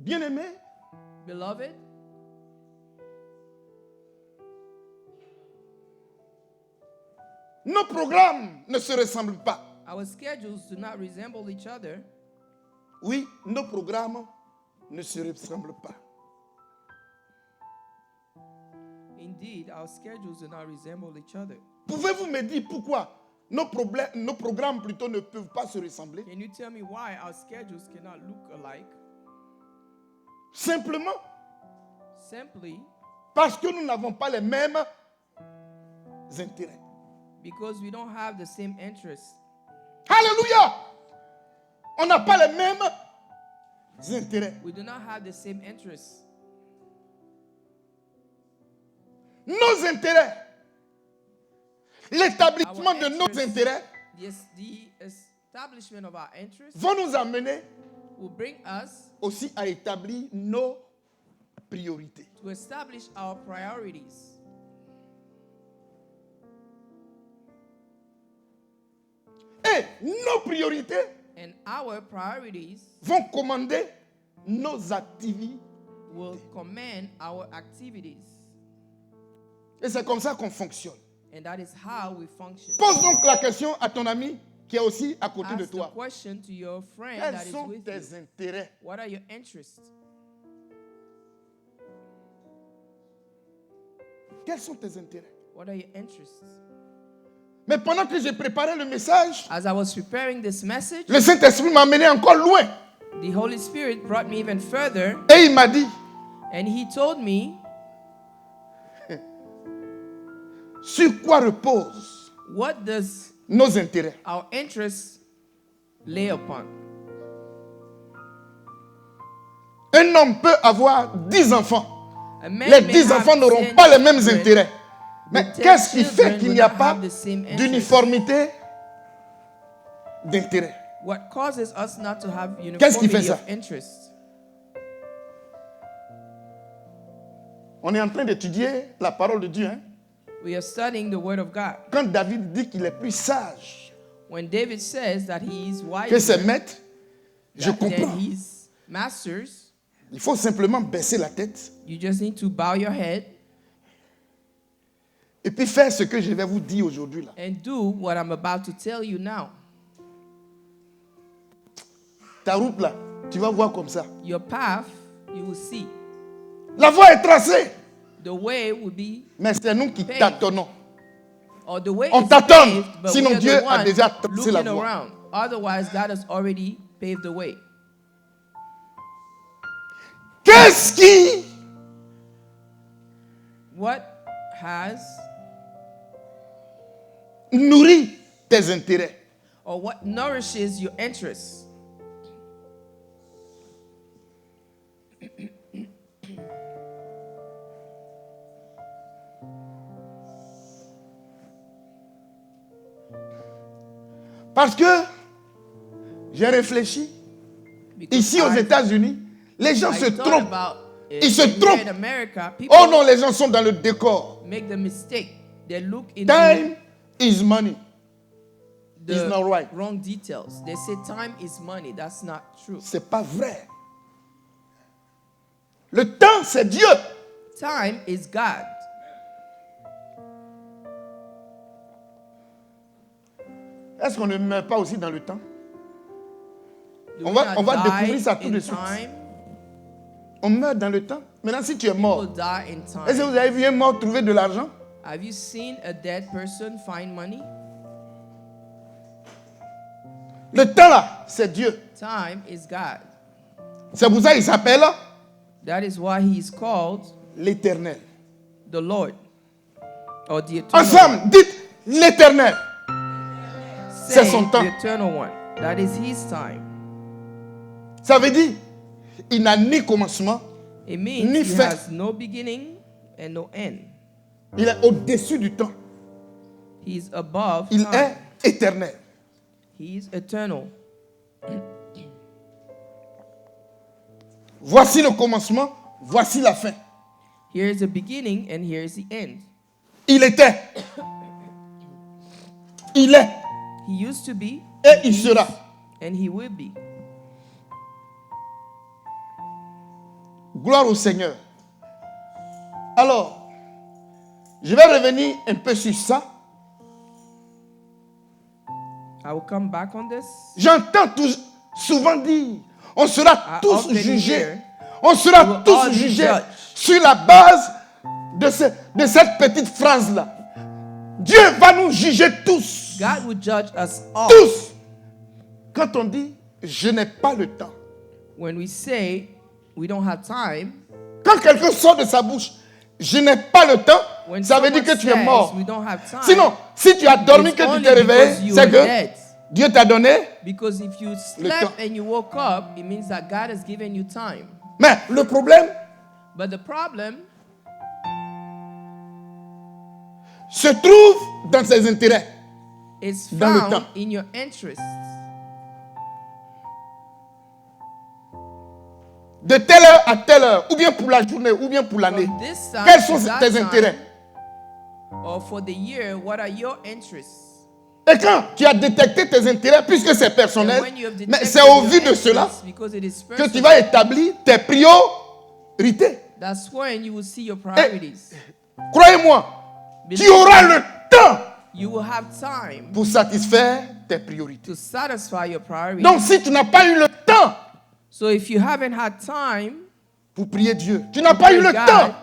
Bien-aimé, Beloved, nos programmes ne se ressemblent pas. our schedules do not resemble each other. Oui, nos programmes ne se ressemblent pas. Indeed, our schedules do not resemble each other. Pouvez-vous me dire pourquoi nos programmes plutôt ne peuvent pas se ressembler? Can you tell me why our schedules cannot look alike? Simplement Simply parce que nous n'avons pas les mêmes intérêts. because we don't have the same interests. Alléluia! On n'a pas les mêmes intérêts. We do not have the same interests. Nos intérêts, l'établissement Our de nos interests, intérêts yes, the establishment of our interests vont nous amener will bring us aussi à établir nos priorités. to establish our priorities. Et nos priorités And our priorities vont commander nos activités. will command our activities. Et c'est comme ça qu'on fonctionne. And that is how we function. Pose donc la question à ton ami qui est aussi à côté de Ask the toi. question to your friend that Quels is sont with tes you. intérêts? What are your interests? Quels sont tes intérêts? What are your interests? Mais pendant que j'ai préparé le message, As I was preparing this message, le Saint-Esprit m'a amené encore loin. the Holy Spirit brought me even further, Et il m'a dit, and He told me, sur quoi reposent what does nos intérêts? our interests lay upon? Un homme peut avoir 10 enfants. A man Les may 10 have enfants n'auront 10 pas les mêmes children, intérêts. Mais but 10 qu'est-ce qui fait children qu'il will n'y a not pas have the same interests. d'uniformité d'intérêt? What causes us not to have Qu'est-ce qui fait uniformity ça? of interests? On est en train d'étudier la parole de Dieu. Hein? We are studying the Word of God. Quand David dit qu'il est plus sage When David says that he is que ses wiser maîtres, je than comprends. his masters, Il faut simplement baisser la tête you just need to bow your head et puis faire ce que je vais vous dire aujourd'hui là. and do what I'm about to tell you now. Ta route là, tu vas voir comme ça. Your path, you will see. La voie est tracée, The way will be, mais c'est nous qui Paved. tâtonnons. or the way On is tâtonne, paved, but sinon we are Dieu the a one déjà tracé la looking voie. around. Otherwise, God has already paved the way. Qu'est-ce qui What has, nourrit tes intérêts? or what nourishes your interests? Parce que j'ai réfléchi. Because Ici aux I- États-Unis, les gens I se thought trompent. about it. Ils se Here trompent. in America, people Oh non, les gens sont dans le décor. make the mistake. They look into Time is money. the is not right. wrong details. They say time is money. That's not true. C'est pas vrai. Le temps, c'est Dieu. Time is God. Est-ce qu'on ne meurt pas aussi dans le temps? Do On we va not découvrir die ça tout in de suite. time? On meurt dans le temps. Maintenant, si tu es People mort, die in est-ce que time. vous avez vu un mort trouver de l'argent? Have you seen a dead person find money? Le temps là, c'est Dieu. Time is God. C'est pour ça qu'il s'appelle That is why he is called l'Éternel. the Lord or the eternal Ensemble, dites l'Éternel. one. c'est Say son temps. the eternal one. That is his time. Ça veut dire, il n'a ni commencement, It means Ni he fin. has no beginning and no end. il est au-dessus du temps. He is above Il time. est éternel. He is eternal. Voici le commencement, voici la fin. Here is the beginning and here is the end. Il était. Il est. He used to be Et il sera. and he will be. Gloire au Seigneur. Alors, je vais revenir un peu sur ça. I will come back on this. J'entends souvent dire, on sera tous often jugés. hear, On we sera will tous all be jugés judged. sur la base de cette petite phrase-là. Dieu va nous juger tous. God will judge us all. Tous. Quand on dit, je n'ai pas le temps. When we say we don't have time, Quand quelqu'un sort de sa bouche, je n'ai pas le temps, when ça veut someone dire que tu es says mort. we don't have time, Sinon, si tu as dormi, it's que tu only t'es réveillé, because you c'est were que dead. Dieu t'a donné. Because if you temps. slept and you woke up, it means that God has given you time. Mais le problème But the problem se trouve dans ses intérêts. is Dans le found temps. in your interests. De telle heure à telle heure, ou bien pour la journée, ou bien pour l'année. From this time Quels to sont that tes time, intérêts? or for the year, what are your interests? Et quand tu as détecté tes intérêts, puisque c'est personnel, And when you have mais detected c'est au your vu de cela interests, because it is que tu personal, vas établir tes priorités. that's when you will see your priorities. Croyez-moi, tu Believe auras me, le temps you will have time pour satisfaire tes priorités. to satisfy your priorities. Donc si tu n'as pas eu le temps So if you haven't had time pour prier Dieu, tu n'as pas eu le God, temps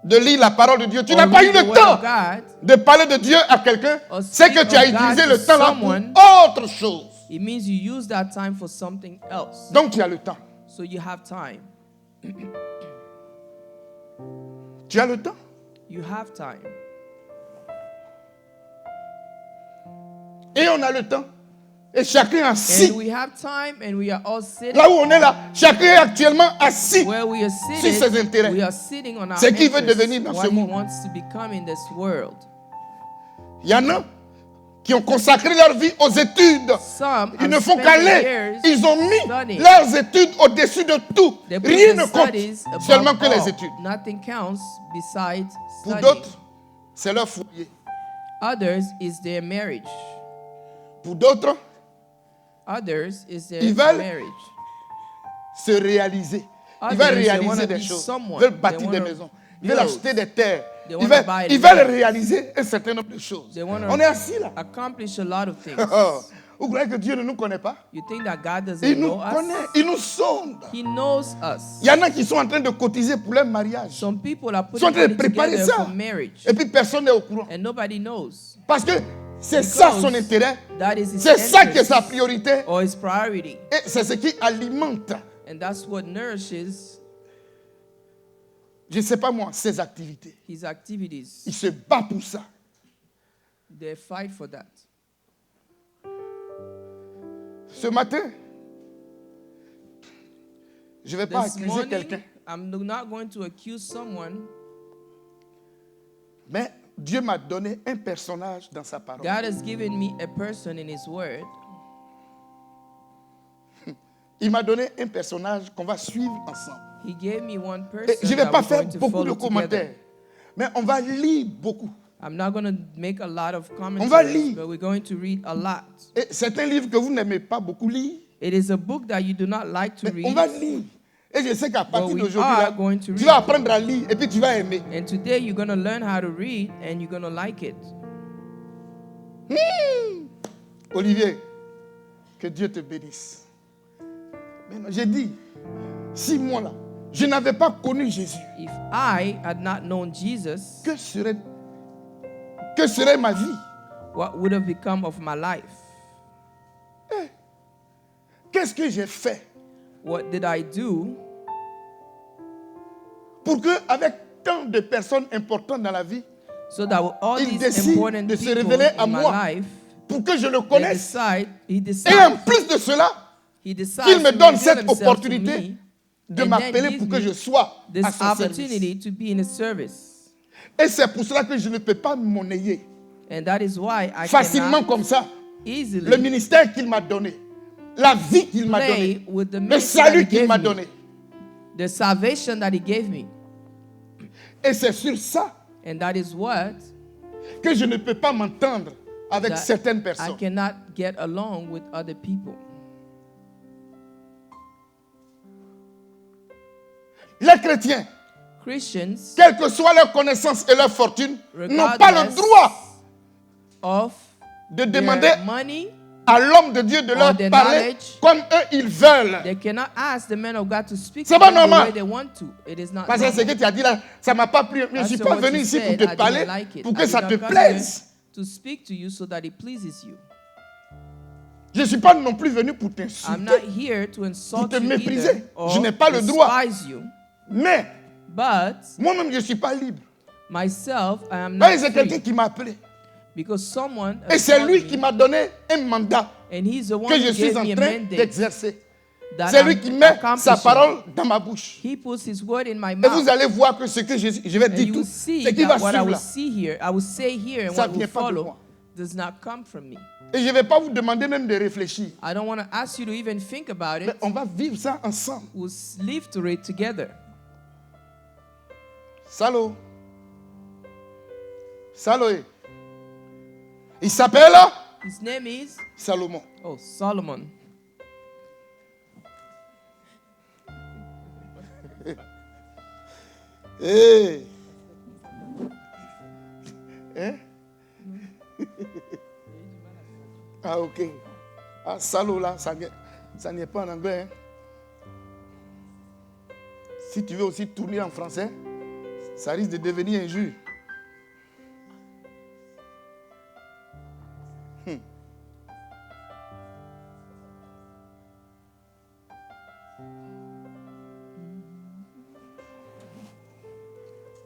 de lire la parole de Dieu, tu or n'as pas eu read the le word temps of God, de parler de Dieu à quelqu'un, or c'est que speak tu as of God utilisé to le temps là someone, pour autre chose. it means you use that time for something else. Donc tu as le temps. So you have time. Tu as le temps. You have time. Et on a le temps. Et chacun assis. And we have time and we are all sitting. Là où on est là, chacun est actuellement assis. Where we are Sur ses sitting, intérêts. we are sitting on our C'est qui veut interests, devenir dans what ce he monde. wants to become in this world. Il y en a qui ont consacré leur vie aux études. Some Ils have ne font spent qu'aller. years Ils ont mis studying. leurs études au-dessus de tout. They put Rien the ne compte, studies above seulement que les all. études. Nothing counts besides Pour studying. d'autres, c'est leur foyer. Others is their marriage. Pour d'autres, Others is their Ils veulent marriage. se réaliser. Ils Others, veulent they réaliser wanna des be choses. someone. Ils veulent bâtir They des wanna maisons. Ils veulent build. acheter des terres. They Ils wanna veulent, buy ils veulent land. réaliser un certain nombre de choses. They want On est assis là. to accomplish a lot of things. Vous croyez que Dieu ne nous connaît pas? You think that God doesn't Il nous know connaît. us? Il nous sonde. He knows us. Il y en a qui sont en train de cotiser pour leur mariage. Some people are Ils sont en putting train de money préparer together ça. for marriage, Et puis personne n'est au courant. and nobody knows. Parce que c'est ça son intérêt. That is his C'est ça qui est interest sa priorité. or his priority, Et c'est ce qui alimente, and that's what nourishes je ne sais pas moi, ses activités. his activities. Il se bat pour ça. They fight for that. Ce matin, je ne vais pas This accuser morning, quelqu'un. I'm not going to accuse someone. Mais Dieu m'a donné un personnage dans sa parole. God has given me a person in his word. Il m'a donné un personnage qu'on va suivre ensemble. He gave me one Et person je ne vais that pas we're faire going to beaucoup de follow commentaires. together. Mais on va lire beaucoup. I'm not going to make a lot of va commentaries, lire. but we're going to read a lot. Et c'est un livre que vous n'aimez pas beaucoup lire. It is a book that you do not like to Mais on read. va lire. Et je sais qu'à partir we d'aujourd'hui, are là, going to tu read. vas apprendre à lire et puis tu vas aimer. And today you're going to learn how to read and you're going to like it. Olivier, que Dieu te bénisse. Maintenant, j'ai dit, si moi là, je n'avais pas connu Jésus, If I had not known Jesus, que serait ma vie? what would have become of my life? Qu'est-ce que j'ai fait What did I do pour que, avec tant de personnes importantes dans la vie, so that with all Il these décide important de se people révéler à in my moi, life, pour que je le he connaisse? Et en decides plus de cela, qu'il qu'il me donne cette opportunité de and then m'appeler give pour que me je sois à this son service. opportunity to be in his service. Et c'est pour cela que je ne peux pas me monnayer And that is why I facilement cannot comme ça le easily ministère qu'il m'a donné, la vie qu'il m'a play donnée, with the le ministry that salut he qu'il gave m'a me, donné. the salvation that he gave me. Et c'est sur ça And that is what que je ne peux pas m'entendre avec that certaines I personnes. cannot get along with other people. Les chrétiens, Christians, quelle que soit leur connaissance et leur fortune, n'ont pas le regardless droit of de demander their money, à l'homme de Dieu de leur their parler knowledge, comme eux ils veulent. they cannot ask the man of God to speak C'est to pas them the normal. way they want to. It is not Parce que ce normal. que tu as dit là, ça ne m'a pas plu. Je ne That's suis pas what venu you ici pour said. te I didn't parler, like it. pour I que did ça not te come plaise. here to speak to you so that it pleases you. Je ne suis pas non plus venu pour I'm t'insulter. not here to insult te you mépriser. either or Je n'ai pas le droit. despise you. Mais But moi-même, je ne suis pas libre. myself, I am not Là, c'est quelqu'un free qui m'a appelé. because someone Et c'est called lui me, qui m'a donné un mandat and he's the one que je who suis gave en me a train mandate d'exercer. that C'est lui I'm qui met sa accomplishing. parole dans ma bouche. He puts his word in my Et mouth. vous allez voir que ce que je vais And dire you tout, will see ce qui va that what I suivre will là. see here, I will say here, and Ça what will vient pas de follow moi. does not come from me. Et je ne vais pas vous demander même de réfléchir. I don't want to ask you to even think about Mais it. on va vivre ça ensemble. We'll live through it together. Salaud. Salaud. Il s'appelle His name is Salomon. Solomon. Hey. Hein? Ah, ok. Ah, salaud là, ça n'est pas en anglais. Hein? Si tu veux aussi tourner en français, ça risque de devenir injure.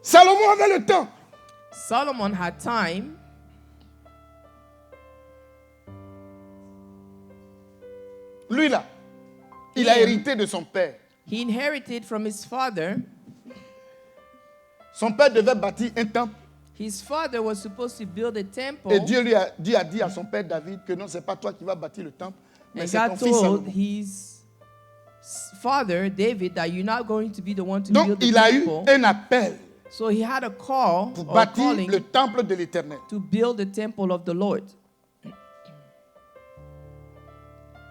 Salomon avait le temps. Solomon had time. Lui là, il a hérité de son père. He inherited from his father. Son père devait bâtir un temple. His father was supposed to build a temple. Et Dieu a dit à son père David que non, ce n'est pas toi qui vas bâtir le temple, mais And c'est ton God fils told Salomon. his father, David, that you're not going to be the one to Donc build the il a eu temple. un appel So he had a call pour or bâtir calling le temple de l'Éternel. to build the temple of the Lord.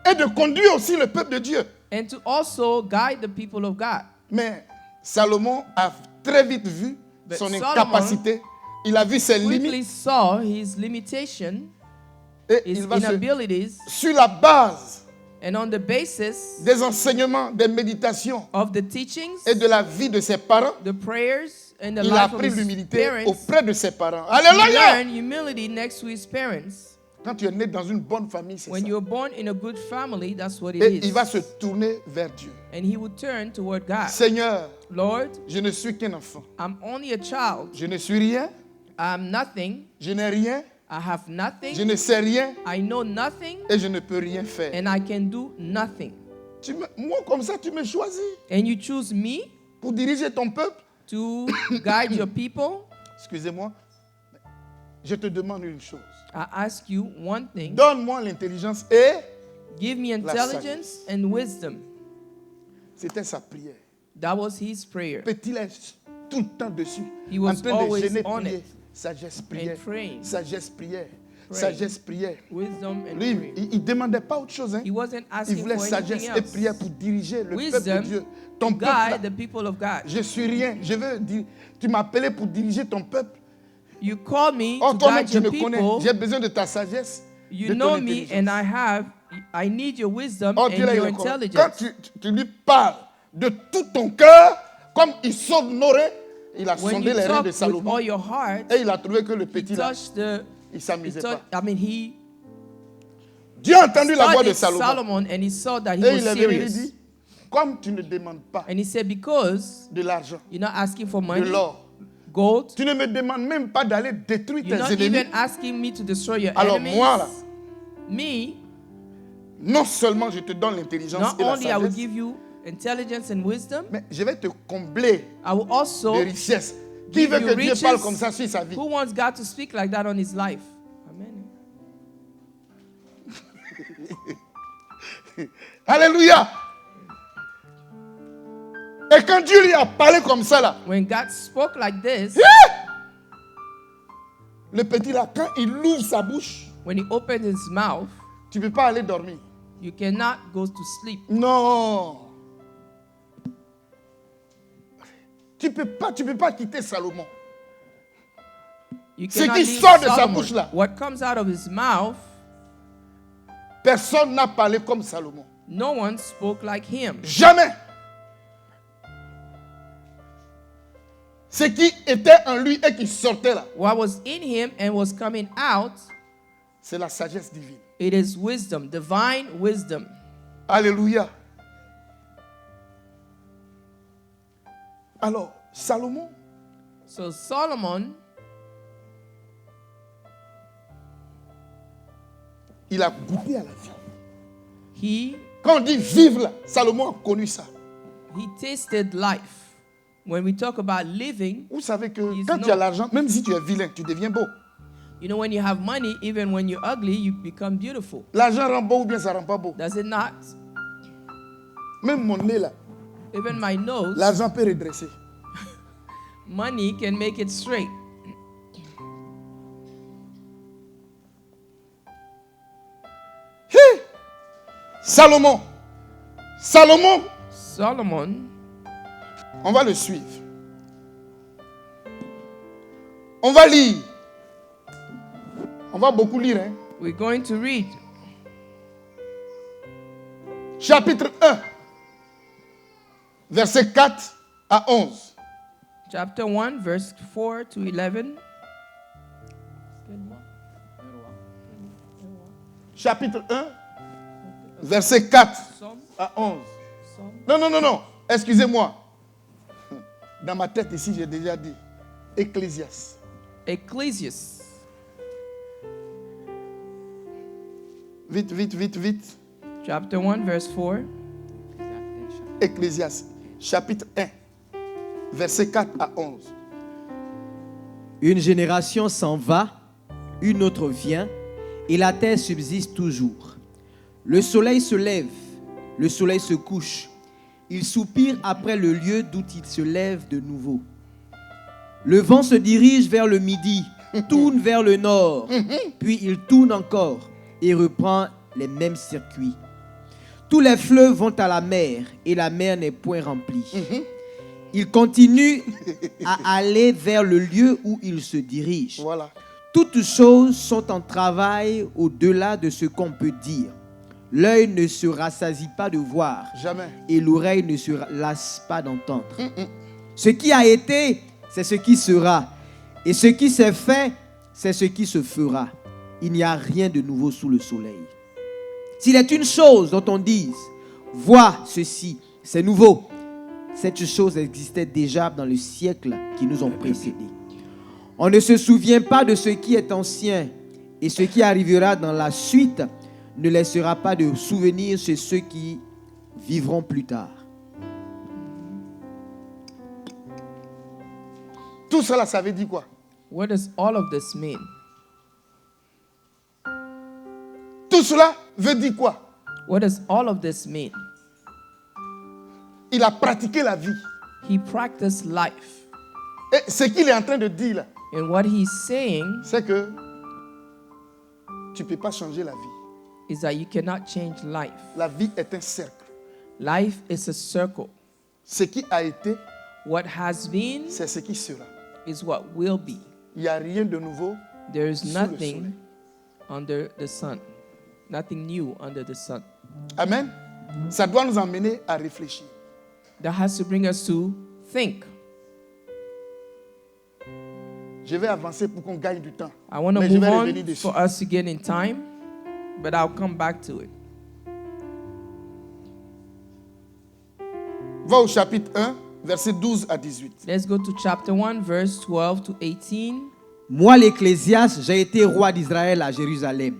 Et de conduire aussi le peuple de Dieu. And to also guide the people of God. Mais Salomon a très vite vu But son Solomon incapacité. Il a vu ses Quickly limites saw his limitation, et his il va inabilities, sur la base and on the basis des enseignements, des méditations of the teachings, et de la vie de ses parents, the prayers, and the il a life of appris his l'humilité parents. auprès de ses parents. He Alléluia! learned humility next to his parents. Quand tu es né dans une bonne famille, c'est When ça. you're born in a good family, that's what it Et il va is. se tourner vers Dieu. And he would turn toward God. Seigneur, Lord, je ne suis qu'un enfant. I'm only a child. Je ne suis rien. I'm nothing. Je n'ai rien. I have Je nothing. ne sais rien. I know nothing. Et je ne peux rien faire. And I can do nothing. Moi, comme ça, tu me choisis And you choose me pour diriger ton peuple. to guide your people. Excusez-moi. Je te demande une chose. I ask you one thing. Donne-moi l'intelligence et Give me intelligence and wisdom. c'était sa prière. That was his prayer. Petit est tout le temps dessus. He En was train de always gêner, on prier. it. Sagesse, prière. And praying. Sagesse, prière. Praying. Sagesse, prière. Wisdom and Lui, prayer. il ne demandait pas autre chose. Hein. He wasn't Il asking voulait for sagesse anything et else. prière pour diriger le peuple Wisdom de Dieu. Ton to peuple, là, guide the people of God. je suis rien. Je veux dire, tu m'as appelé pour diriger ton peuple. You call me Oh, to toi-même, guide tu your me connais. people. J'ai besoin de ta sagesse. You de know ton me, intelligence. and I need your wisdom Oh, and Dieu, là, il your est encore- Quand intelligence. tu lui parles de tout ton cœur, comme il sonde Noré, il a When sondé you les reins talk de with Salomon all your heart, et il a trouvé que le he petit là, touched the. il ne He s'amusait pas. he Dieu a entendu la voix de studied Salomon Solomon and he saw that he et was il avait lui serious. dit, comme tu ne demandes pas And he said, because de l'argent, you're not asking for de money, l'or, gold, tu ne me demandes même pas d'aller détruire you're tes not ennemis. even asking me to destroy your Alors enemies. moi là, Me, non seulement je te donne l'intelligence not et la only I will sagesse, give you intelligence and wisdom, mais je vais te combler I will also de richesses. Qui give veut you que Dieu riches. parle comme ça sur sa vie? Who wants God to speak like that on his life? Amen. Alléluia. Et quand Dieu lui a parlé comme ça là, When God spoke like this, le petit là, quand il ouvre sa bouche, when he opened his mouth, tu ne peux pas aller dormir. you cannot go to sleep. Non. Tu peux pas quitter Salomon. You Ce cannot qui leave sort de sa Solomon. bouche là. What comes out of his mouth, Personne n'a parlé comme Salomon. no one spoke like him. Jamais. Ce qui était en lui et qui sortait là, What was in him and was coming out, c'est la sagesse divine. it is wisdom, divine wisdom. Alléluia. Alors, Salomon, So Solomon, il a goûté à la vie. he Quand on dit vivre là, Salomon a connu ça. tasted life. When we talk about living, Vous savez que He's quand tu as not- l'argent, même si tu es vilain, tu deviens beau. you know, when you have money, even when you're ugly, you become beautiful. L'argent rend beau ou bien ça rend pas beau. Does it not? Même mon nez là, Even my nose, l'argent peut redresser. money can make it straight. Hi! Salomon. Solomon, On va le suivre. On va lire. On va beaucoup lire. Hein? we're going to read Chapitre 1, versets 4 à 11. chapter 1, verse 4 to 11. Chapitre 1, versets 4 Some, à 11. some. Non. Excusez-moi. Dans ma tête ici, j'ai déjà dit. Ecclésias. Ecclesiastes, Vite. chapter 1, verse 4. Ecclésias. Chapitre 1, versets 4 à 11. Une génération s'en va, une autre vient, et la terre subsiste toujours. Le soleil se lève, le soleil se couche. Il soupire après le lieu d'où il se lève de nouveau. Le vent se dirige vers le midi, tourne vers le nord, puis il tourne encore et reprend les mêmes circuits. Tous les fleuves vont à la mer et la mer n'est point remplie. Il continue à aller vers le lieu où il se dirige. Voilà. Toutes choses sont en travail au-delà de ce qu'on peut dire. L'œil ne se rassasie pas de voir Jamais. et l'oreille ne se lasse pas d'entendre. Ce qui a été, c'est ce qui sera. Et ce qui s'est fait, c'est ce qui se fera. Il n'y a rien de nouveau sous le soleil. S'il est une chose dont on dise, vois ceci, c'est nouveau, cette chose existait déjà dans le siècle qui nous ont précédés. On ne se souvient pas de ce qui est ancien, et ce qui arrivera dans la suite ne laissera pas de souvenir chez ceux qui vivront plus tard. Tout cela, ça veut dire quoi? What does all of this mean? Tout cela veut dire quoi? What does all of this mean? Il a pratiqué la vie. He practiced life. Et ce qu'il est en train de dire là, And what he's saying c'est que tu ne peux pas changer la vie. is that you cannot change life. La vie est un cercle. Life is a circle. Ce qui a été, What has been c'est ce qui sera. is what will be. Il n'y a rien de nouveau. There is Sous le soleil. nothing under the sun. Nothing new under the sun. Amen. Ça doit nous emmener à réfléchir. That has to bring us to think. Je vais avancer pour qu'on gagne du temps. I want to Mais je move vais revenir on dessus. for us to get in time, but I'll come back to it. Va au chapitre 1, versets 12 à 18. Let's go to chapter 1, verse 12 to 18. Moi, l'Ecclésiaste, j'ai été roi d'Israël à Jérusalem.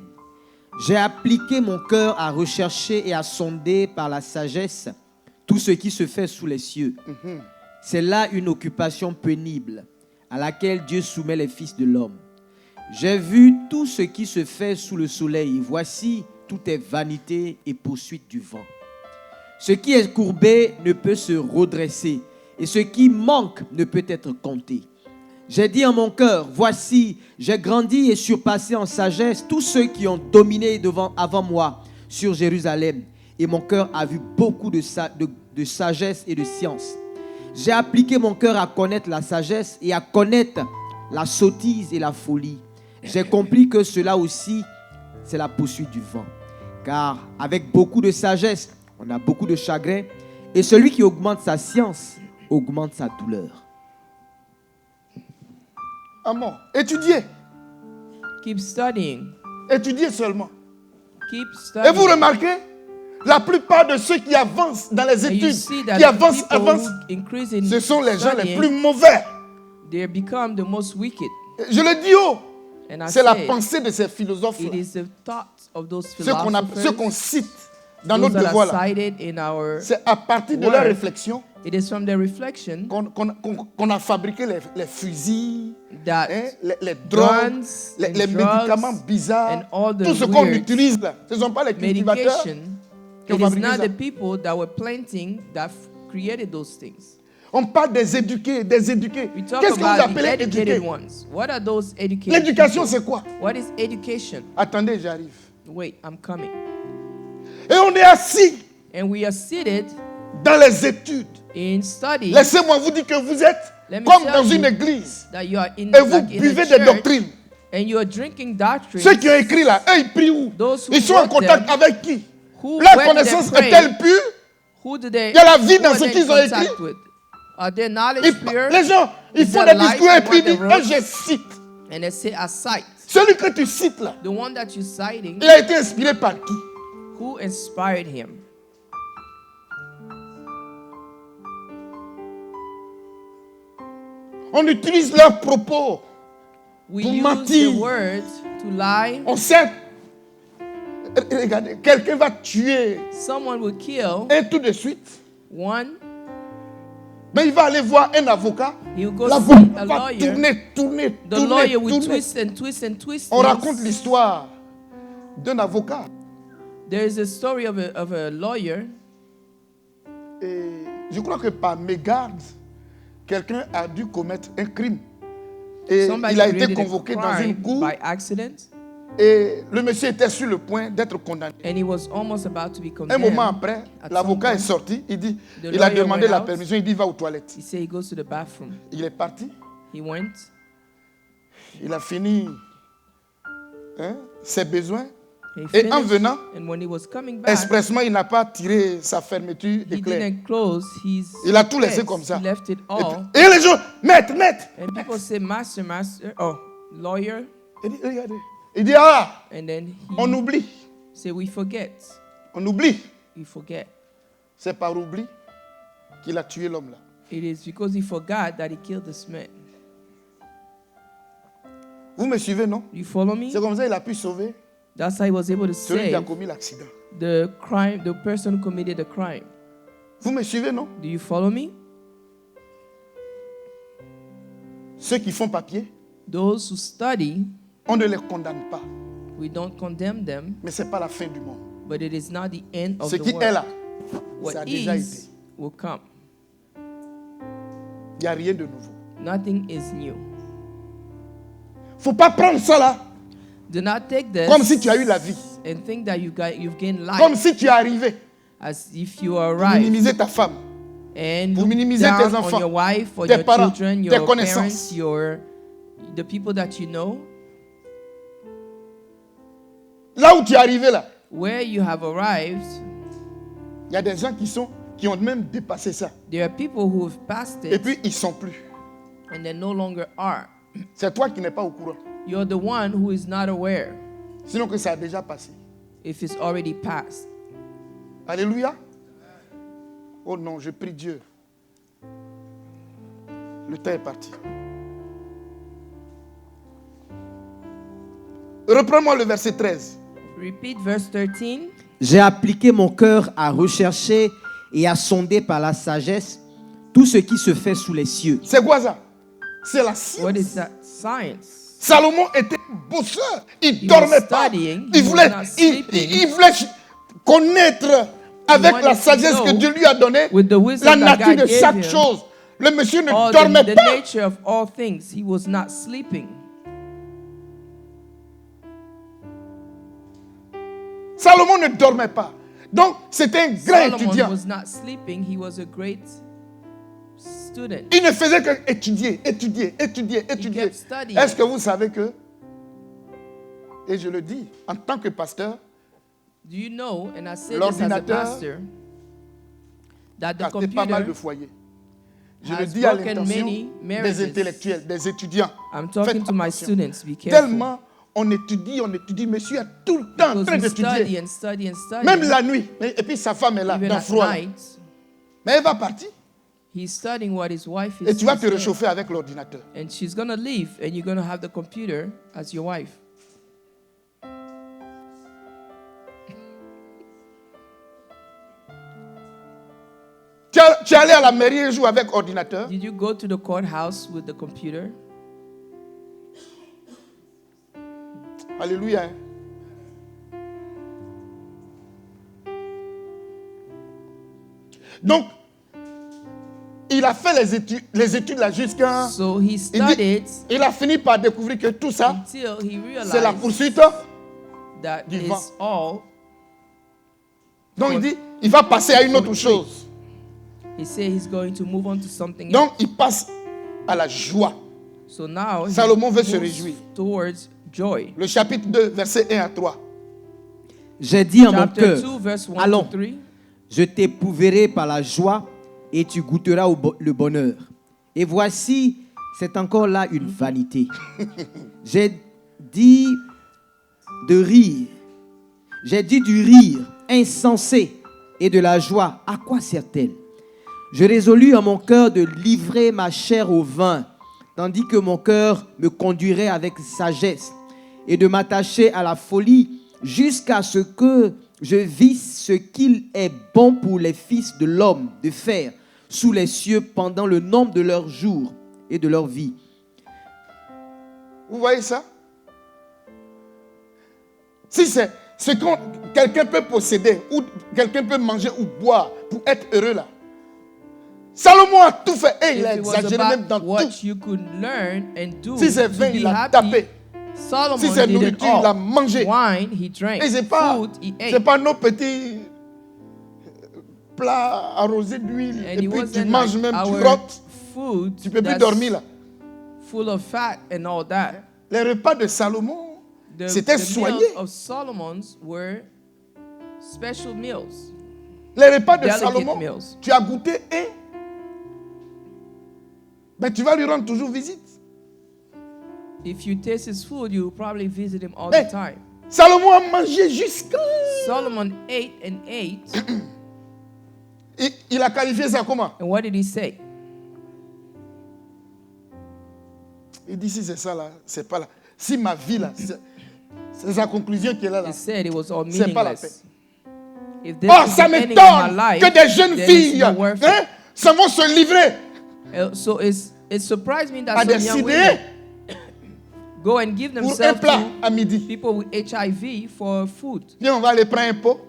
J'ai appliqué mon cœur à rechercher et à sonder par la sagesse tout ce qui se fait sous les cieux. C'est là une occupation pénible à laquelle Dieu soumet les fils de l'homme. J'ai vu tout ce qui se fait sous le soleil. Voici, tout est vanité et poursuite du vent. Ce qui est courbé ne peut se redresser, et ce qui manque ne peut être compté. J'ai dit en mon cœur, voici, j'ai grandi et surpassé en sagesse tous ceux qui ont dominé avant moi sur Jérusalem. Et mon cœur a vu beaucoup de sagesse et de science. J'ai appliqué mon cœur à connaître la sagesse et à connaître la sottise et la folie. J'ai compris que cela aussi, c'est la poursuite du vent. Car avec beaucoup de sagesse, on a beaucoup de chagrin. Et celui qui augmente sa science, augmente sa douleur. Amen. Étudiez. Keep studying. Étudiez seulement. Keep Et vous studying. remarquez, la plupart de ceux qui avancent dans les And you études, see that qui avancent, people avancent, who increase in ce sont les gens les studying, plus mauvais. they become the most wicked. Je le dis haut. And I C'est la say, pensée de ces philosophes. it is the thoughts of those Ceux qu'on philosophers, cite dans those notre that devoir are là. cited in our. C'est à partir de word. leur réflexion It is from their reflection qu'on a fabriqué les fusils, that hein, les drogues, guns les and drugs médicaments bizarres, and all the tout ce qu'on weird utilise là. Ce ne sont pas les cultivateurs medication. qui ont It is fabriqué not ça. the people that were planting that created those things. On parle des éduqués, des éduqués. We talk Qu'est-ce que vous about the appelez educated éduqués? ones. What are those educated L'éducation, people? c'est quoi? What is education? Attendez, j'arrive. Wait, I'm coming. Et on est assis And we are seated dans les études. in study Laissez-moi vous dire que vous êtes Let me comme tell dans you une église that you are in, et vous like in a buvez des church doctrines. and you are drinking doctrines. Ceux qui ont écrit là, eux, ils prient où? Those who Ils sont en wrote contact them, avec qui? who, Leur where did they connaissance pray? est-elle pure? Who do they, Il y a la vie who dans are ce they qu'ils in ont contact écrit. with? Are their knowledge pure? Les gens, ils Is font there des light discours in et puis what ils they disent, wrote? je cite. And they say, I cite. Celui que tu cites là, The one that you're citing, il a été inspiré par qui? who inspired him? On utilise leurs propos. We Pour use mentir. the words to lie. On sait. Regardez, quelqu'un va tuer Someone will kill et tout de suite, one. mais il va aller voir un avocat. He will go L'avocat see a va lawyer. tourner. The lawyer will tourner. twist and twist and twist. On things. raconte l'histoire d'un avocat. There is a story of a lawyer. Et je crois que par mégarde, quelqu'un a dû commettre un crime. Et Somebody il a été committed convoqué a dans crime une cour. by accident, Et le monsieur était sur le point d'être condamné. and he was almost about to be Un condemned. moment après, At l'avocat some est sorti. Il dit, The il a lawyer demandé went la out. permission. Il dit, va aux toilettes. He said he goes to the bathroom. Il est parti. He went. Il a fini ses besoins. He Et en finished, venant, and when he was coming back, expressement, il n'a pas tiré sa fermeture he éclair. didn't close his. Il a tout laissé fence. comme ça. He left it Et, all. puis- et les gens, maître. And people say, master, oh, lawyer. Il dit, regardez. Il dit, ah, And then on he oublie. say, we forget. On oublie. We forget. C'est par oubli qu'il a tué l'homme là. It is because he forgot that he killed this man. Vous me suivez, non? You follow me? C'est comme ça qu'il a pu sauver That's how he was able to celui qui a save commis l'accident. the person who committed the crime. Vous me suivez, non? Do you follow me? Ceux qui font papier, Those who study, on ne les condamne pas. we don't condemn them, Mais ce n'est pas la fin du monde. but it is not the end of Ce the qui est world. là, What ça a déjà été. is will come. Il n'y a rien de nouveau. Nothing is new. Il ne faut pas prendre ça là Do not take this comme si tu as eu la vie. and think that you've gained life, Comme si tu es arrivé as if you pour arrived minimiser ta femme. and pour look minimiser down tes enfants, on your wife, or tes your parents, children, tes your connaissances. parents, the people that you know. Là où tu es arrivé là, Where you have arrived, il y a des gens qui ont même dépassé ça. there are people who have passed Et it puis ils ne sont plus. and they no longer are. C'est toi qui n'es pas au courant. You're the one who is not aware Sinon que ça a déjà passé. if it's already passed. Alléluia. Oh non, je prie Dieu. Le temps est parti. Reprends-moi le verset 13. Repeat verse 13. J'ai appliqué mon cœur à rechercher et à sonder par la sagesse tout ce qui se fait sous les cieux. C'est quoi ça? C'est la science. What is that? Science. Salomon était bosseur. Il He dormait was pas. studying. Il He voulait, was not il, sleeping. il voulait connaître avec wanted la to sagesse know que Dieu lui a donnée with the la wisdom that nature God de gave chaque him, chose. Le monsieur ne Or dormait the pas. nature of all things. He was not sleeping. Salomon ne dormait pas. Donc, c'était un grand Solomon étudiant. was not sleeping. He was a great student. Il ne faisait qu'étudier. He kept studying. Est-ce que vous savez que, et je le dis, en tant que pasteur, Do you know, and I say this as a l'ordinateur pastor, that the a fait pas mal de computer, foyers. Je has le dis à broken l'intention many des marriages. intellectuels, des étudiants. I'm talking Faites to my attention. students, be careful. Tellement on étudie, monsieur est tout le temps en Because train we d'étudier. study and study and study. Même la nuit. Et puis sa femme est là, Even dans le at froid. là. night, Mais elle va partir. he's studying what his wife Et is tu vas te saying. réchauffer avec l'ordinateur. And she's going to leave, and you're going to have the computer as your wife. Tu es allé à la mairie un jour avec ordinateur. Did you go to the courthouse with the computer? Alléluia. Hein. Donc, il a fait les études là jusqu'à... So he studied Il a fini par découvrir que tout ça, until he c'est la realized poursuite. that du is vent. all. Donc il dit, il va passer à une autre chose. He said he's going to move on to something Donc else. il passe à la joie. So now he Salomon veut se moves réjouir. towards joy. Le chapitre 2, versets 1 à 3. J'ai dit en mon Chapter cœur, 2, verse 1 allons, to 3. je t'éprouverai par la joie et tu goûteras le bonheur. Et voici, c'est encore là une vanité. J'ai dit de rire. J'ai dit du rire insensé et de la joie. À quoi sert-elle? Je résolus en mon cœur de livrer ma chair au vin, tandis que mon cœur me conduirait avec sagesse, et de m'attacher à la folie jusqu'à ce que je visse ce qu'il est bon pour les fils de l'homme de faire sous les cieux pendant le nombre de leurs jours et de leur vie. Vous voyez ça? Si c'est ce que quelqu'un peut posséder, ou quelqu'un peut manger ou boire pour être heureux là. Salomon a tout fait et il a If it was exagéré même dans about what tout. you could learn and do Si c'est to vin, be il a happy, tapé. Solomon Si c'est did it nourriture, il a all. mangé. Wine, he drank. Et c'est pas, Food, he ate. c'est pas nos petits plats arrosés d'huile. And Et it puis tu wasn't manges like même, tu our rotes. food Tu peux plus that's dormir là. full of fat and all that. Les repas de Salomon, The c'était meals soigné. of Solomon's were special meals. Les repas de Delicate Salomon, meals. tu as goûté et ben, tu vas lui rendre toujours visite. If you taste his food, you will probably visit him all Hey. the time. Salomon a mangé jusqu'à... Solomon ate and ate. Il a qualifié ça comment? And what did he say? Il dit si c'est ça là, c'est pas là. Si ma vie là, c'est sa conclusion qui est là. He said it was all C'est pas la meaningless. If this Oh, is ça the ending of my m'étonne life, que des jeunes then filles it's not worth hein, ça vont se livrer it. So it surprised me that à some des young sidérés women go and give pour un themselves plat to à midi. people with HIV for food. Viens, on va aller prendre un pot.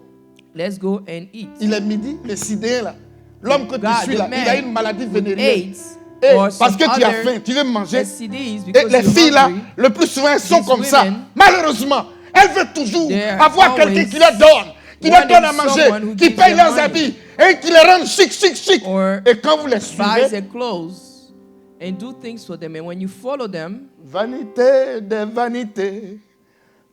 Let's go and eat. Il est midi, le sidéré là. L'homme que tu God, suis the là, il a man une maladie with vénérienne. AIDS Et or parce some que tu as other faim, tu veux manger. STDs Et because les you're filles là, hungry. le plus souvent, elles sont These comme ça. women, Malheureusement, elles veulent toujours they're avoir quelqu'un always qui leur donne, qui leur donne à wanting manger, someone who qui gives paye them leurs money. habits et qui les rend chic, chic, chic. Or Et quand vous les buys suivez, their clothes and do things for them. And when you follow them, vanité des vanités,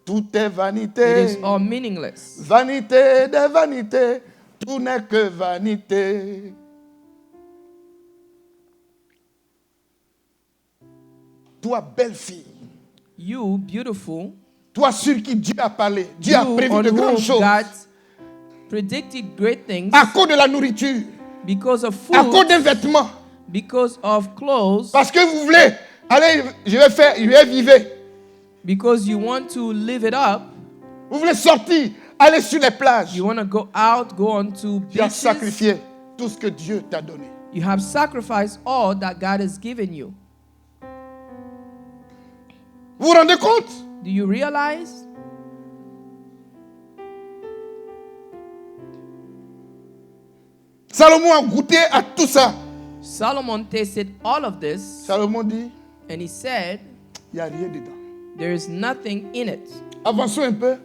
tout est it vanité. is all meaningless. Vanité des vanités, tout n'est que vanité. Toi, belle fille, You, beautiful, toi sur qui Dieu a parlé, Dieu a you prévu on de whom grandes choses God predicted great things à cause de la nourriture, because of à cause food, des vêtements, because of clothes, parce que vous voulez, allez, je vais vivre, because you want to live it up. vous voulez sortir, aller sur les plages. You want to go out, go on to Tu as beaches. sacrifié tout ce que Dieu t'a donné. You have sacrificed all that God has given you. Vous vous rendez compte? Do you realize? Salomon a goûté à tout ça. Solomon tasted all of this Salomon dit, and he said, il n'y a rien dedans. there is nothing in it. Avançons un peu.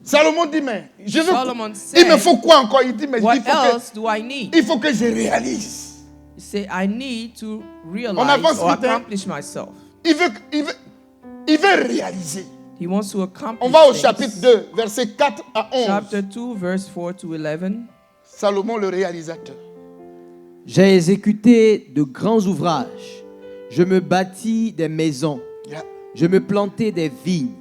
Salomon dit, mais Solomon il me said, faut quoi encore? Il dit, mais what else do I need? il faut que je réalise Say, I need to On realize avance or vite, hein. accomplish myself. Il veut réaliser. He wants to accomplish On va au things. chapitre 2, versets 4 à 11. Chapter 2, verse 4 to 11. Salomon le réalisateur. J'ai exécuté de grands ouvrages. Je me bâtis des maisons. Yeah. Je me plantai des vignes.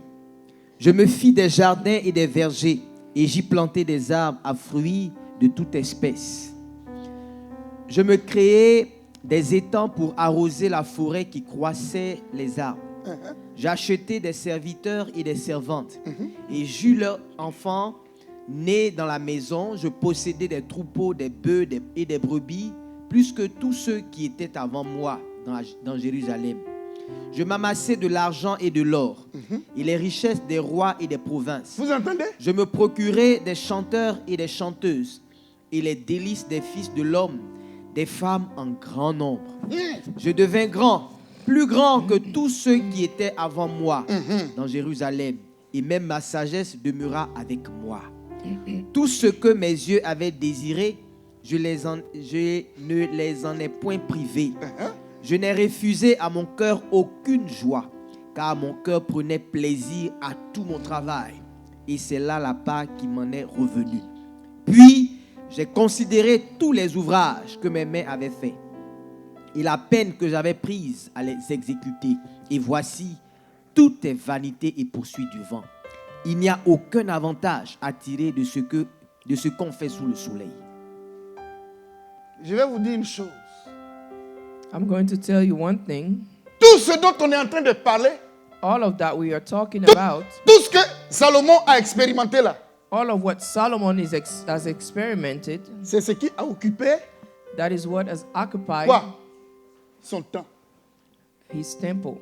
Je me fis des jardins et des vergers. Et j'y plantai des arbres à fruits de toute espèce. Je me créai des étangs pour arroser la forêt qui croissait les arbres. J'achetai des serviteurs et des servantes. Et j'eus leurs enfants nés dans la maison. Je possédais des troupeaux, des bœufs et des brebis, plus que tous ceux qui étaient avant moi dans Jérusalem. Je m'amassai de l'argent et de l'or, et les richesses des rois et des provinces. Vous entendez? Je me procurai des chanteurs et des chanteuses, et les délices des fils de l'homme, des femmes en grand nombre. Je devins grand, plus grand que tous ceux qui étaient avant moi dans Jérusalem, et même ma sagesse demeura avec moi. Tout ce que mes yeux avaient désiré, je ne les en ai point privés. Je n'ai refusé à mon cœur aucune joie, car mon cœur prenait plaisir à tout mon travail. Et c'est là la part qui m'en est revenue. Puis, j'ai considéré tous les ouvrages que mes mains avaient faits, et la peine que j'avais prise à les exécuter. Et voici, tout est vanité et poursuite du vent. Il n'y a aucun avantage à tirer de ce qu'on fait sous le soleil. Je vais vous dire une chose. I'm going to tell you one thing. Tout ce dont on est en train de parler, All of that we are talking about, tout ce que Salomon a expérimenté là, all of what Solomon has experimented, c'est ce qui a occupé that is what has occupied quoi? Son temps. his temple.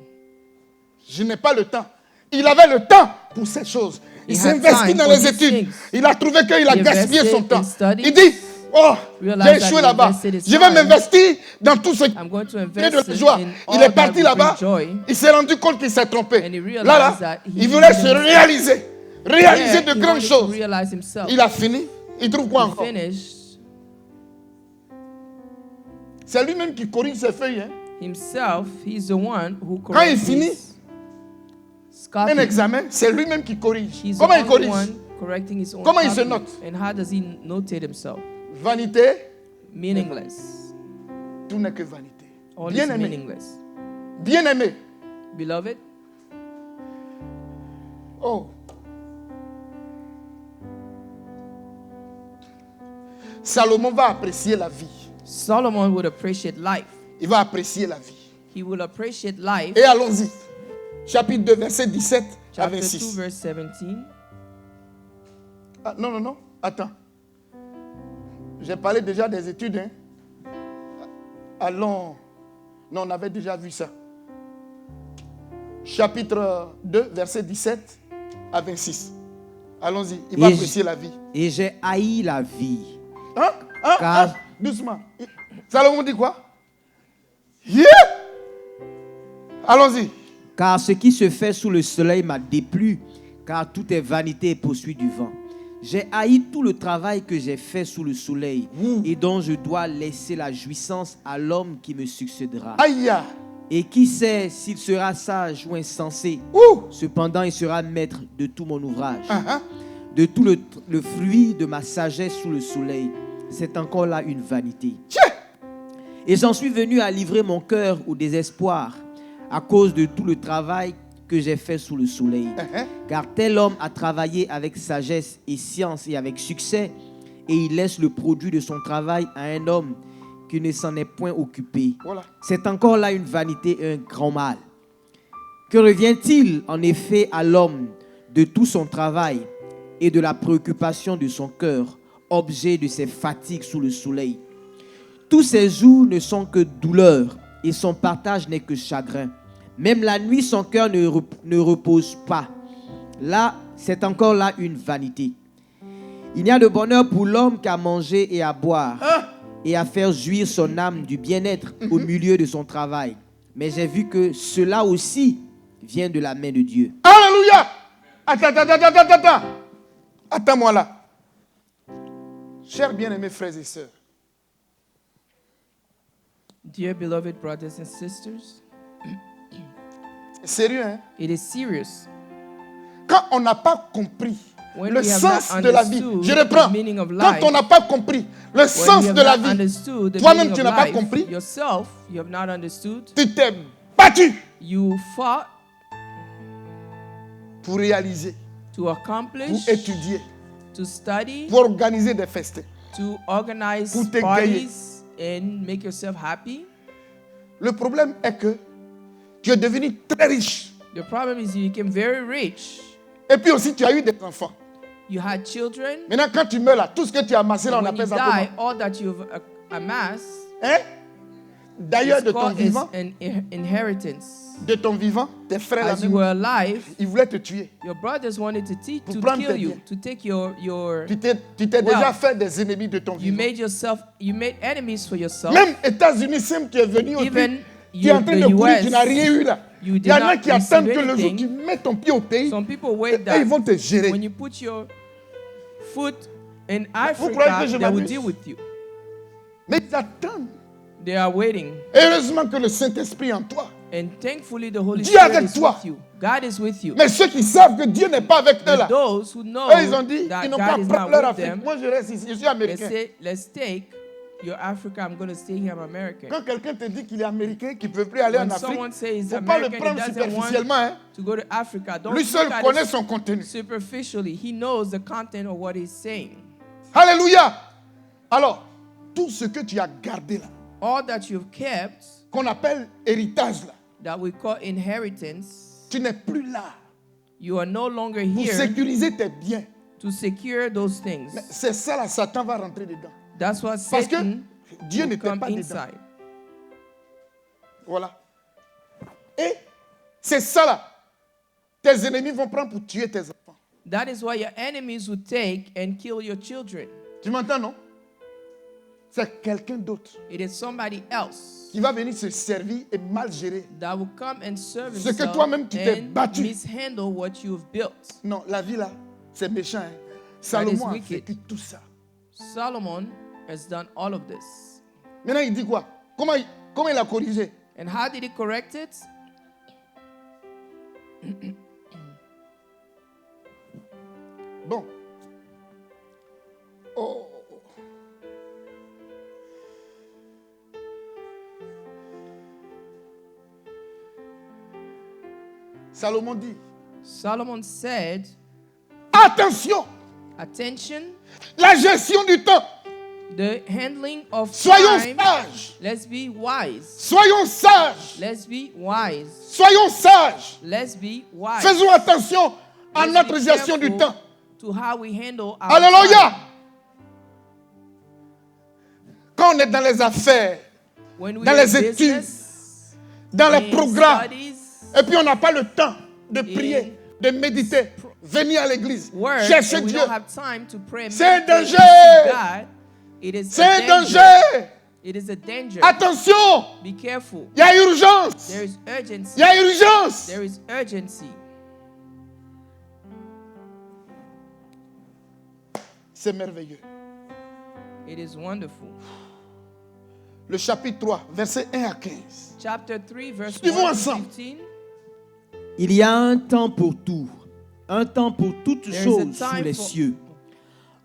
Je n'ai pas le temps. Il avait le temps pour ces choses. Il He s'est had investi time dans for les these études. things. Il a trouvé qu'il a He gaspillé son invested temps. in studies. Il dit, oh, Realized j'ai that échoué he là-bas. invested his Je vais time. m'investir dans tout ce qui I'm going to est invest de joie. in Il all est that parti will là-bas. bring joy. Il s'est rendu compte qu'il s'est trompé. And he realized Là, that he il voulait se didn't- réaliser. Réaliser Yeah, de he grandes wanted to choses. realize himself. Il a fini. Il trouve quoi He encore? finished C'est lui-même qui corrige ses feuilles. Hein. himself. He's the one who Quand il corrects finit his un copy. examen, c'est lui-même qui corrige. He's Comment the il only corrige? one correcting his own Comment il se copy. note? And how does he notate himself? Vanité, Meaningless. tout n'est que vanité. All is Bien aimé. meaningless. Bien aimé. Beloved, Oh. Salomon va apprécier la vie. Solomon would appreciate life. Il va apprécier la vie. He will appreciate life. Et allons-y. Chapitre 2, verset 17 à Chapter 2, 26. verse 17. Ah, non. Attends. J'ai parlé déjà des études. Hein. Allons. Non, on avait déjà vu ça. Chapitre 2, verset 17 à 26. Allons-y. Il va apprécier la vie. Et j'ai haï la vie. Hein? Doucement. Salomon dit quoi? Yeah! Allons-y. Car ce qui se fait sous le soleil m'a déplu, car tout est vanité et poursuite du vent. J'ai haï tout le travail que j'ai fait sous le soleil et dont je dois laisser la jouissance à l'homme qui me succédera. Aïe! Et qui sait s'il sera sage ou insensé. Ouh! Cependant, il sera maître de tout mon ouvrage, Uh-huh. de tout le fruit de ma sagesse sous le soleil. C'est encore là une vanité. Tiens! Et j'en suis venu à livrer mon cœur au désespoir à cause de tout le travail que j'ai fait sous le soleil. Uh-huh. Car tel homme a travaillé avec sagesse et science et avec succès, et il laisse le produit de son travail à un homme qui ne s'en est point occupé. Voilà. C'est encore là une vanité et un grand mal. Que revient-il en effet à l'homme de tout son travail et de la préoccupation de son cœur, objet de ses fatigues sous le soleil? Tous ses jours ne sont que douleur et son partage n'est que chagrin. Même la nuit, son cœur ne repose pas. Là, c'est encore là une vanité. Il n'y a de bonheur pour l'homme qu'à manger et à boire et à faire jouir son âme du bien-être au milieu de son travail. Mais j'ai vu que cela aussi vient de la main de Dieu. Alléluia! Attends. Attends-moi là. Chers bien-aimés frères et sœurs, Dear beloved brothers and sisters, C'est sérieux, hein? it is serious. Quand on n'a pas compris When le we have sens not de la vie, understood je reprends. the meaning of Quand life, on n'a pas compris le when sens you have de la not vie, understood the toi-même meaning tu of n'as pas life, compris, yourself, you have not understood, tu t'es battu you fought pour réaliser, to accomplish, pour étudier, to study, pour organiser des festins. to organize pour te parties and make yourself happy. Le problème est que tu es devenu très riche. The problem is you became very rich. Et puis aussi, tu as eu des enfants. You had children. Maintenant, quand tu meurs là, tout ce que tu as amassé là, on When you appelle ça die, comment? all that you've amassed Hein? D'ailleurs, is de ton called vivant, an inheritance. tes frères là As you même, were alive, ils voulaient te tuer. your brothers wanted to Pour prendre kill tes you, biens. to take your. Tu t'es déjà Well, fait des ennemis de ton You vivant. made enemies for yourself. Même États-Unis, simple, tu es venu au Even pays, tu es en train de the courir, US, tu n'as rien eu là. you Il did y en a not qui attendent receive que le jour anything. tu mets ton pied au pays, Some people et wait ils that vont te gérer. when you put your foot in croyez que Africa, je they will m'amuse? deal with you. Mais ils attendent. They are waiting. Et heureusement que le Saint-Esprit est en toi. And thankfully, the Holy Dieu Spirit avec is toi. with you. God is with you. Mais ceux qui savent que Dieu n'est pas avec eux But là, those who know eux ils ont dit, that ils n'ont God pas is prendre not leur with Afrique. them, Moi je reste ici, je suis they américain. say, let's take your Africa. I'm going to stay here. I'm American. Quand quelqu'un te dit qu'il est américain, qu'il ne peut plus aller When en Afrique, someone says il he's ne faut pas le American, he prendre doesn't want superficiellement. Hein. to go to Africa. Don't Lui look seul at connaît it son contenu. superficially. He knows the content of what he's saying. Alléluia. Alors, tout ce que tu as gardé là, All that you've kept, qu'on appelle héritage là, that we call inheritance, tu n'es plus là you are no longer pour here sécuriser tes biens. to secure those things. Mais c'est ça là, Satan va rentrer dedans. That's what Parce que Satan Dieu will n'était come pas dedans. inside. Voilà. Et c'est ça là. Tes ennemis vont prendre pour tuer tes enfants. That is why your enemies will take and kill your children. Tu m'entends, non? C'est quelqu'un d'autre It is somebody else qui va venir se servir et mal gérer. that will come and serve Ce que himself toi-même tu t'es and battu. mishandle what you've built. Non, la vie là, c'est méchant. Hein? Salomon a wicked. vécu tout ça. Solomon has done all of this. Maintenant, il dit quoi? Comment il a corrigé? And how did he correct it? Bon. Oh. Salomon dit, Solomon said, attention, attention, la gestion du temps. the handling of Soyons time. sages. Let's be wise. Soyons sages. Let's be wise. Soyons sages. Let's be wise. Faisons attention à Let's notre be gestion du careful temps. to how we handle our Alléluia. time. Quand on est dans les affaires, When we dans are les in études, business, dans les in programmes, studies, et puis on n'a pas le temps de prier, de méditer, venir à l'église, work, chercher and we Dieu. don't have time to pray and C'est un meditate danger. to God, it is C'est a un danger. danger. It is a danger. Attention, Be careful. il y a urgence. There is urgency. Il y a urgence. There is urgency. C'est merveilleux. It is wonderful. Le chapitre 3, versets 1 à 15. Chapter 3, verse Suivons 1 to ensemble. 15. Il y a un temps pour tout, un temps pour toutes There is a choses time sous les for- cieux,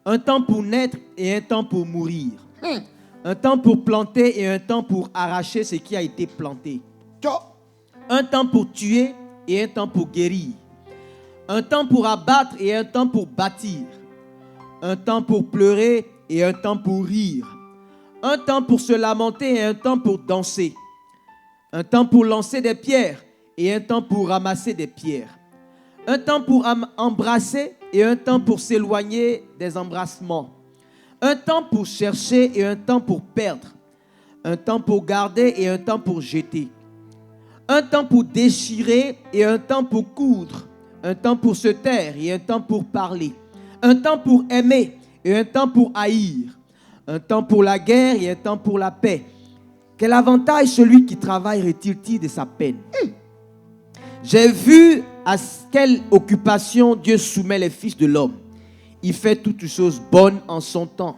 un temps pour naître et un temps pour mourir, un temps pour planter et un temps pour arracher ce qui a été planté, un temps pour tuer et un temps pour guérir, un temps pour abattre et un temps pour bâtir, un temps pour pleurer et un temps pour rire, un temps pour se lamenter et un temps pour danser, un temps pour lancer des pierres et un temps pour ramasser des pierres, un temps pour embrasser et un temps pour s'éloigner des embrassements, un temps pour chercher et un temps pour perdre, un temps pour garder et un temps pour jeter, un temps pour déchirer et un temps pour coudre, un temps pour se taire et un temps pour parler, un temps pour aimer et un temps pour haïr, un temps pour la guerre et un temps pour la paix. Quel avantage celui qui travaille retire-t-il de sa peine? J'ai vu à quelle occupation Dieu soumet les fils de l'homme. Il fait toutes choses bonnes en son temps.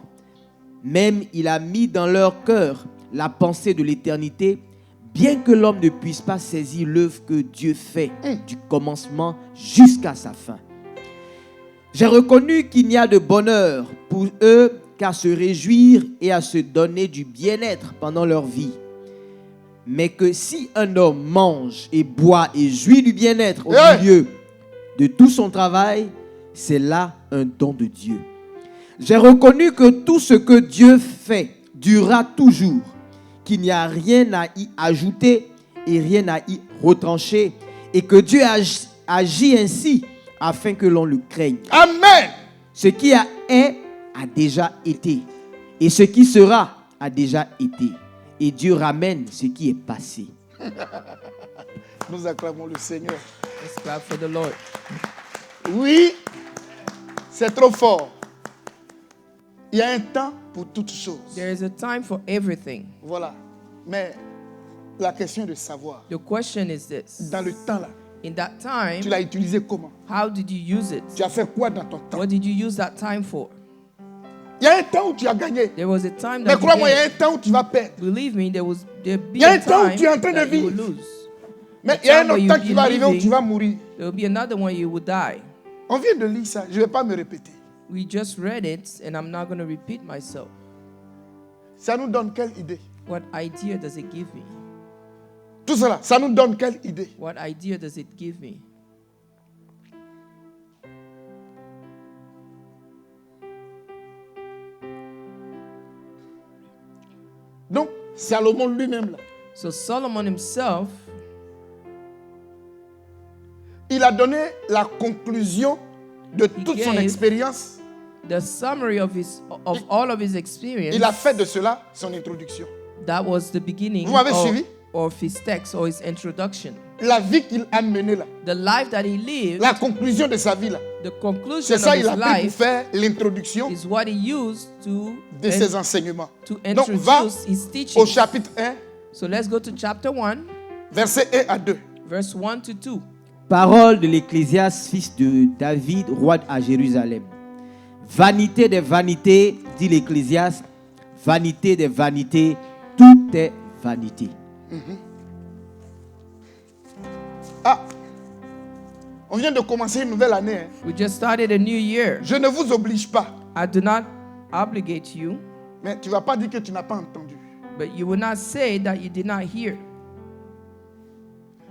Même il a mis dans leur cœur la pensée de l'éternité, bien que l'homme ne puisse pas saisir l'œuvre que Dieu fait du commencement jusqu'à sa fin. J'ai reconnu qu'il n'y a de bonheur pour eux qu'à se réjouir et à se donner du bien-être pendant leur vie. Mais que si un homme mange et boit et jouit du bien-être au milieu de tout son travail, c'est là un don de Dieu. J'ai reconnu que tout ce que Dieu fait durera toujours, qu'il n'y a rien à y ajouter et rien à y retrancher, et que Dieu agit ainsi afin que l'on le craigne. Amen. Ce qui est a déjà été, et ce qui sera a déjà été, et Dieu ramène ce qui est passé. Nous acclamons le Seigneur. Let's clap for the Lord. Oui, c'est trop fort. Il y a un temps pour toutes choses. There is a time for everything. Voilà. Mais la question est de savoir, The question is this. dans le temps là, In that time, tu l'as utilisé comment? how did you use it? Tu as fait quoi dans ton temps? What did you use that time for? Il y a un temps où tu as gagné. There was a time Mais that crois-moi, il y a you un temps où tu vas perdre. believe me, there'll be y a a un temps où time tu es en train de that you will vivre. lose. Mais il y a un time autre where temps you qui va arriver où believing- tu vas mourir. There will be another one you will die. On vient de lire ça. Je ne vais pas me répéter. We just read it, and I'm not going to repeat myself. Ça nous donne quelle idée? What idea does it give me? Tout cela, ça nous donne quelle idée? What idea does it give me? Donc, Salomon lui-même, là, So Solomon himself, il a donné la conclusion de toute son gave- expérience. the summary of all of his experience, Il a fait de cela son introduction. that was the beginning Vous m'avez suivi? of his text or his introduction. La vie qu'il a menée là, The life that he lived, la conclusion de sa vie là, the conclusion c'est of ça his il a pris pour life faire l'introduction is what he used de ses enseignements. to Donc, va introduce his au teaching. chapitre 1, So let's go to chapter 1, verset 1 à 2. verse 1 to 2. Parole de l'Ecclésiaste, fils de David, roi à Jérusalem. Vanité des vanités, dit l'Ecclésiaste, vanité des vanités, tout est vanité. Ah, on vient de commencer une nouvelle année. Hein. We just started a new year. Je ne vous oblige pas, I do not obligate you, mais tu ne vas pas dire que tu n'as pas entendu. but you will not say that you did not hear.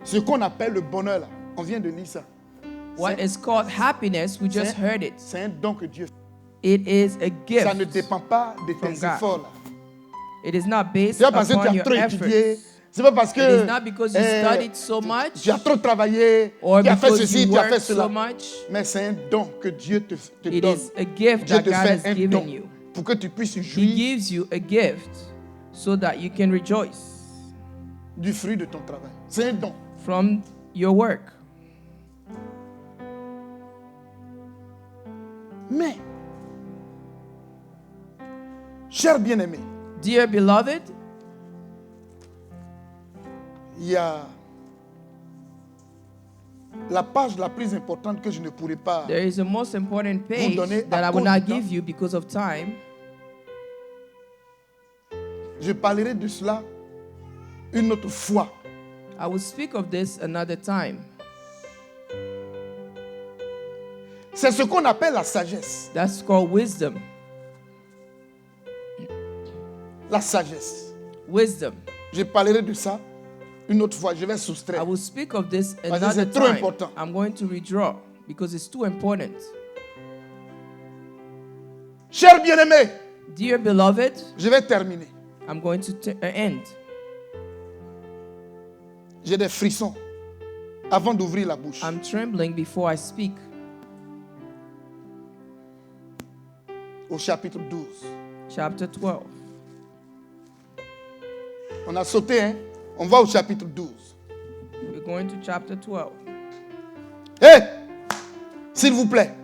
Ce qu'on appelle le bonheur là, on vient de lire ça. What is called happiness, we just heard it. C'est un don que Dieu fait. It is a Ça ne gift. dépend pas de From tes God. efforts là. It is not based C'est pas parce que tu upon as your trop efforts. étudié. C'est pas parce que It is not because you studied so tu much as trop travaillé, or tu as fait because ceci, you tu as fait worked cela. so much. Mais c'est un don que Dieu te It donne. is a gift Dieu that te God fait has un given don you. pour que tu puisses He jouir gives you a gift so that you can rejoice du fruit de ton travail. C'est un don. from your work. Mais, cher bien-aimé, Dear beloved, il y a la page la plus importante que je ne pourrais pas. there is a most important page donner that à I will cause not du temps. give you because of time. Je parlerai de cela une autre fois. I will speak of this another time. C'est ce qu'on appelle la sagesse. That's called wisdom. La sagesse. Wisdom. Je parlerai de ça une autre fois. Je vais I soustraire. will speak of this que another c'est trop time. important. I'm going to withdraw because it's too important. Cher bien-aimé, Dear beloved, je vais terminer. I'm going to end. J'ai des frissons avant d'ouvrir la bouche. I'm trembling before I speak. Au chapitre 12. Chapter 12. On a sauté, hein? On va au chapitre 12. We're going to chapter 12. Hé! S'il vous plaît,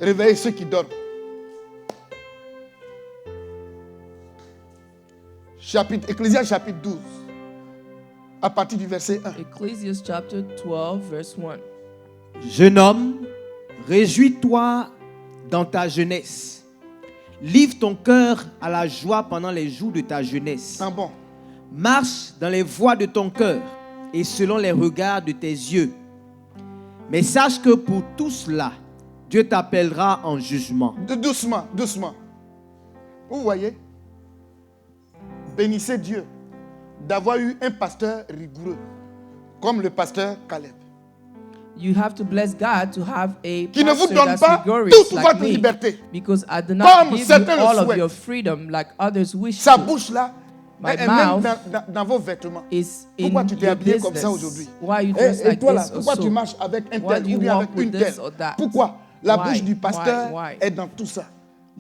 réveillez ceux qui dorment. Ecclésiaste chapitre 12, à partir du verset 1. Ecclesiastes chapter 12, verse 1. Jeune homme, réjouis-toi dans ta jeunesse. Livre ton cœur à la joie pendant les jours de ta jeunesse. Ah bon. Marche dans les voies de ton cœur et selon les regards de tes yeux. Mais sache que pour tout cela, Dieu t'appellera en jugement. Doucement, doucement. Vous voyez? Bénissez Dieu d'avoir eu un pasteur rigoureux, comme le pasteur Caleb, You have to bless God to have a qui ne vous pastor donne that's pas rigorous toute like votre me, liberté. because I do not Comme give you certains le all of souhaitent. your freedom like others wish Sa to. bouche là, My elle est même mouth dans vos vêtements. Is Pourquoi in tu t'es your habillé comme ça business. aujourd'hui? Why are you dressed Et like toi là, this pourquoi also? tu marches avec un Why tel do ou you bien walk avec une with this telle? or that? Pourquoi? La Why? bouche du pasteur Why? est dans tout ça.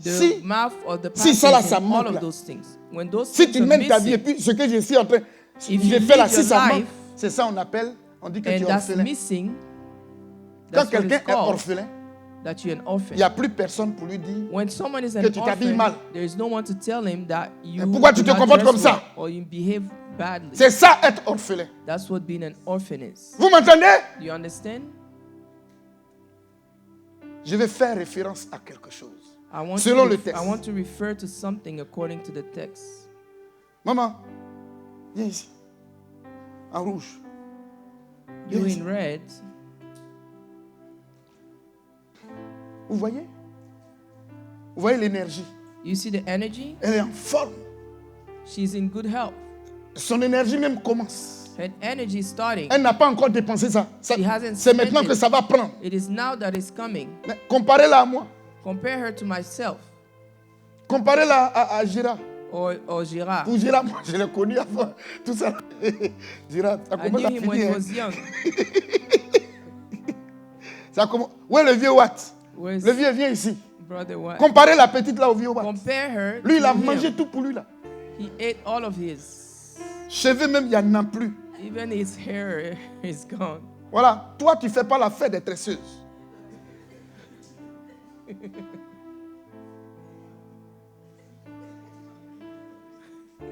The Si, mouth of the si pastor ça là, is ça in manque all là. of those things. When those si things tu are mènes ta vie et missing, puis ce que je suis en train, If j'ai you fait là, live si your ça manque, life c'est ça on dit que tu and es that's orphelin. missing, Quand that's what quelqu'un it's est called, orphelin, that you're an il orphan. n'y a plus personne pour lui dire When someone is que an tu t'habilles orphan, mal. there is no one to tell him that you pourquoi tu do te not comportes dress comme ça? well or you behave badly. c'est ça être orphelin. That's what being an orphan is. Vous m'entendez? Do you understand? Je vais faire référence à quelque chose. I want, Selon to le ref- texte. I want to refer to something according to the text. Maman, viens ici. En rouge. You Yes. in red, Vous voyez? Vous voyez l'énergie? you see the energy? Elle est en forme. She's in good health. Son énergie même commence. Her energy is starting. Elle n'a pas encore dépensé ça. She hasn't C'est maintenant spent que it. ça va prendre. It is now that it's coming. Mais comparez-la à moi. Compare her to myself Comparez-la à Gérard. or Girard. Pour Gérard, moi, je l'ai connu avant. Tout ça. Gérard, ça I commence knew à him when he finir. was young. Ça commence. Où est le vieux Watt? Where's Le vieux, viens ici. Brother Watt? Comparez la petite là au vieux Watt. Compare her Lui, il to a him. mangé tout pour lui là. He ate all of his. Cheveux même, il n'y en a plus. Even his hair is gone. Voilà. Toi, tu ne fais pas la fête des tresseuses.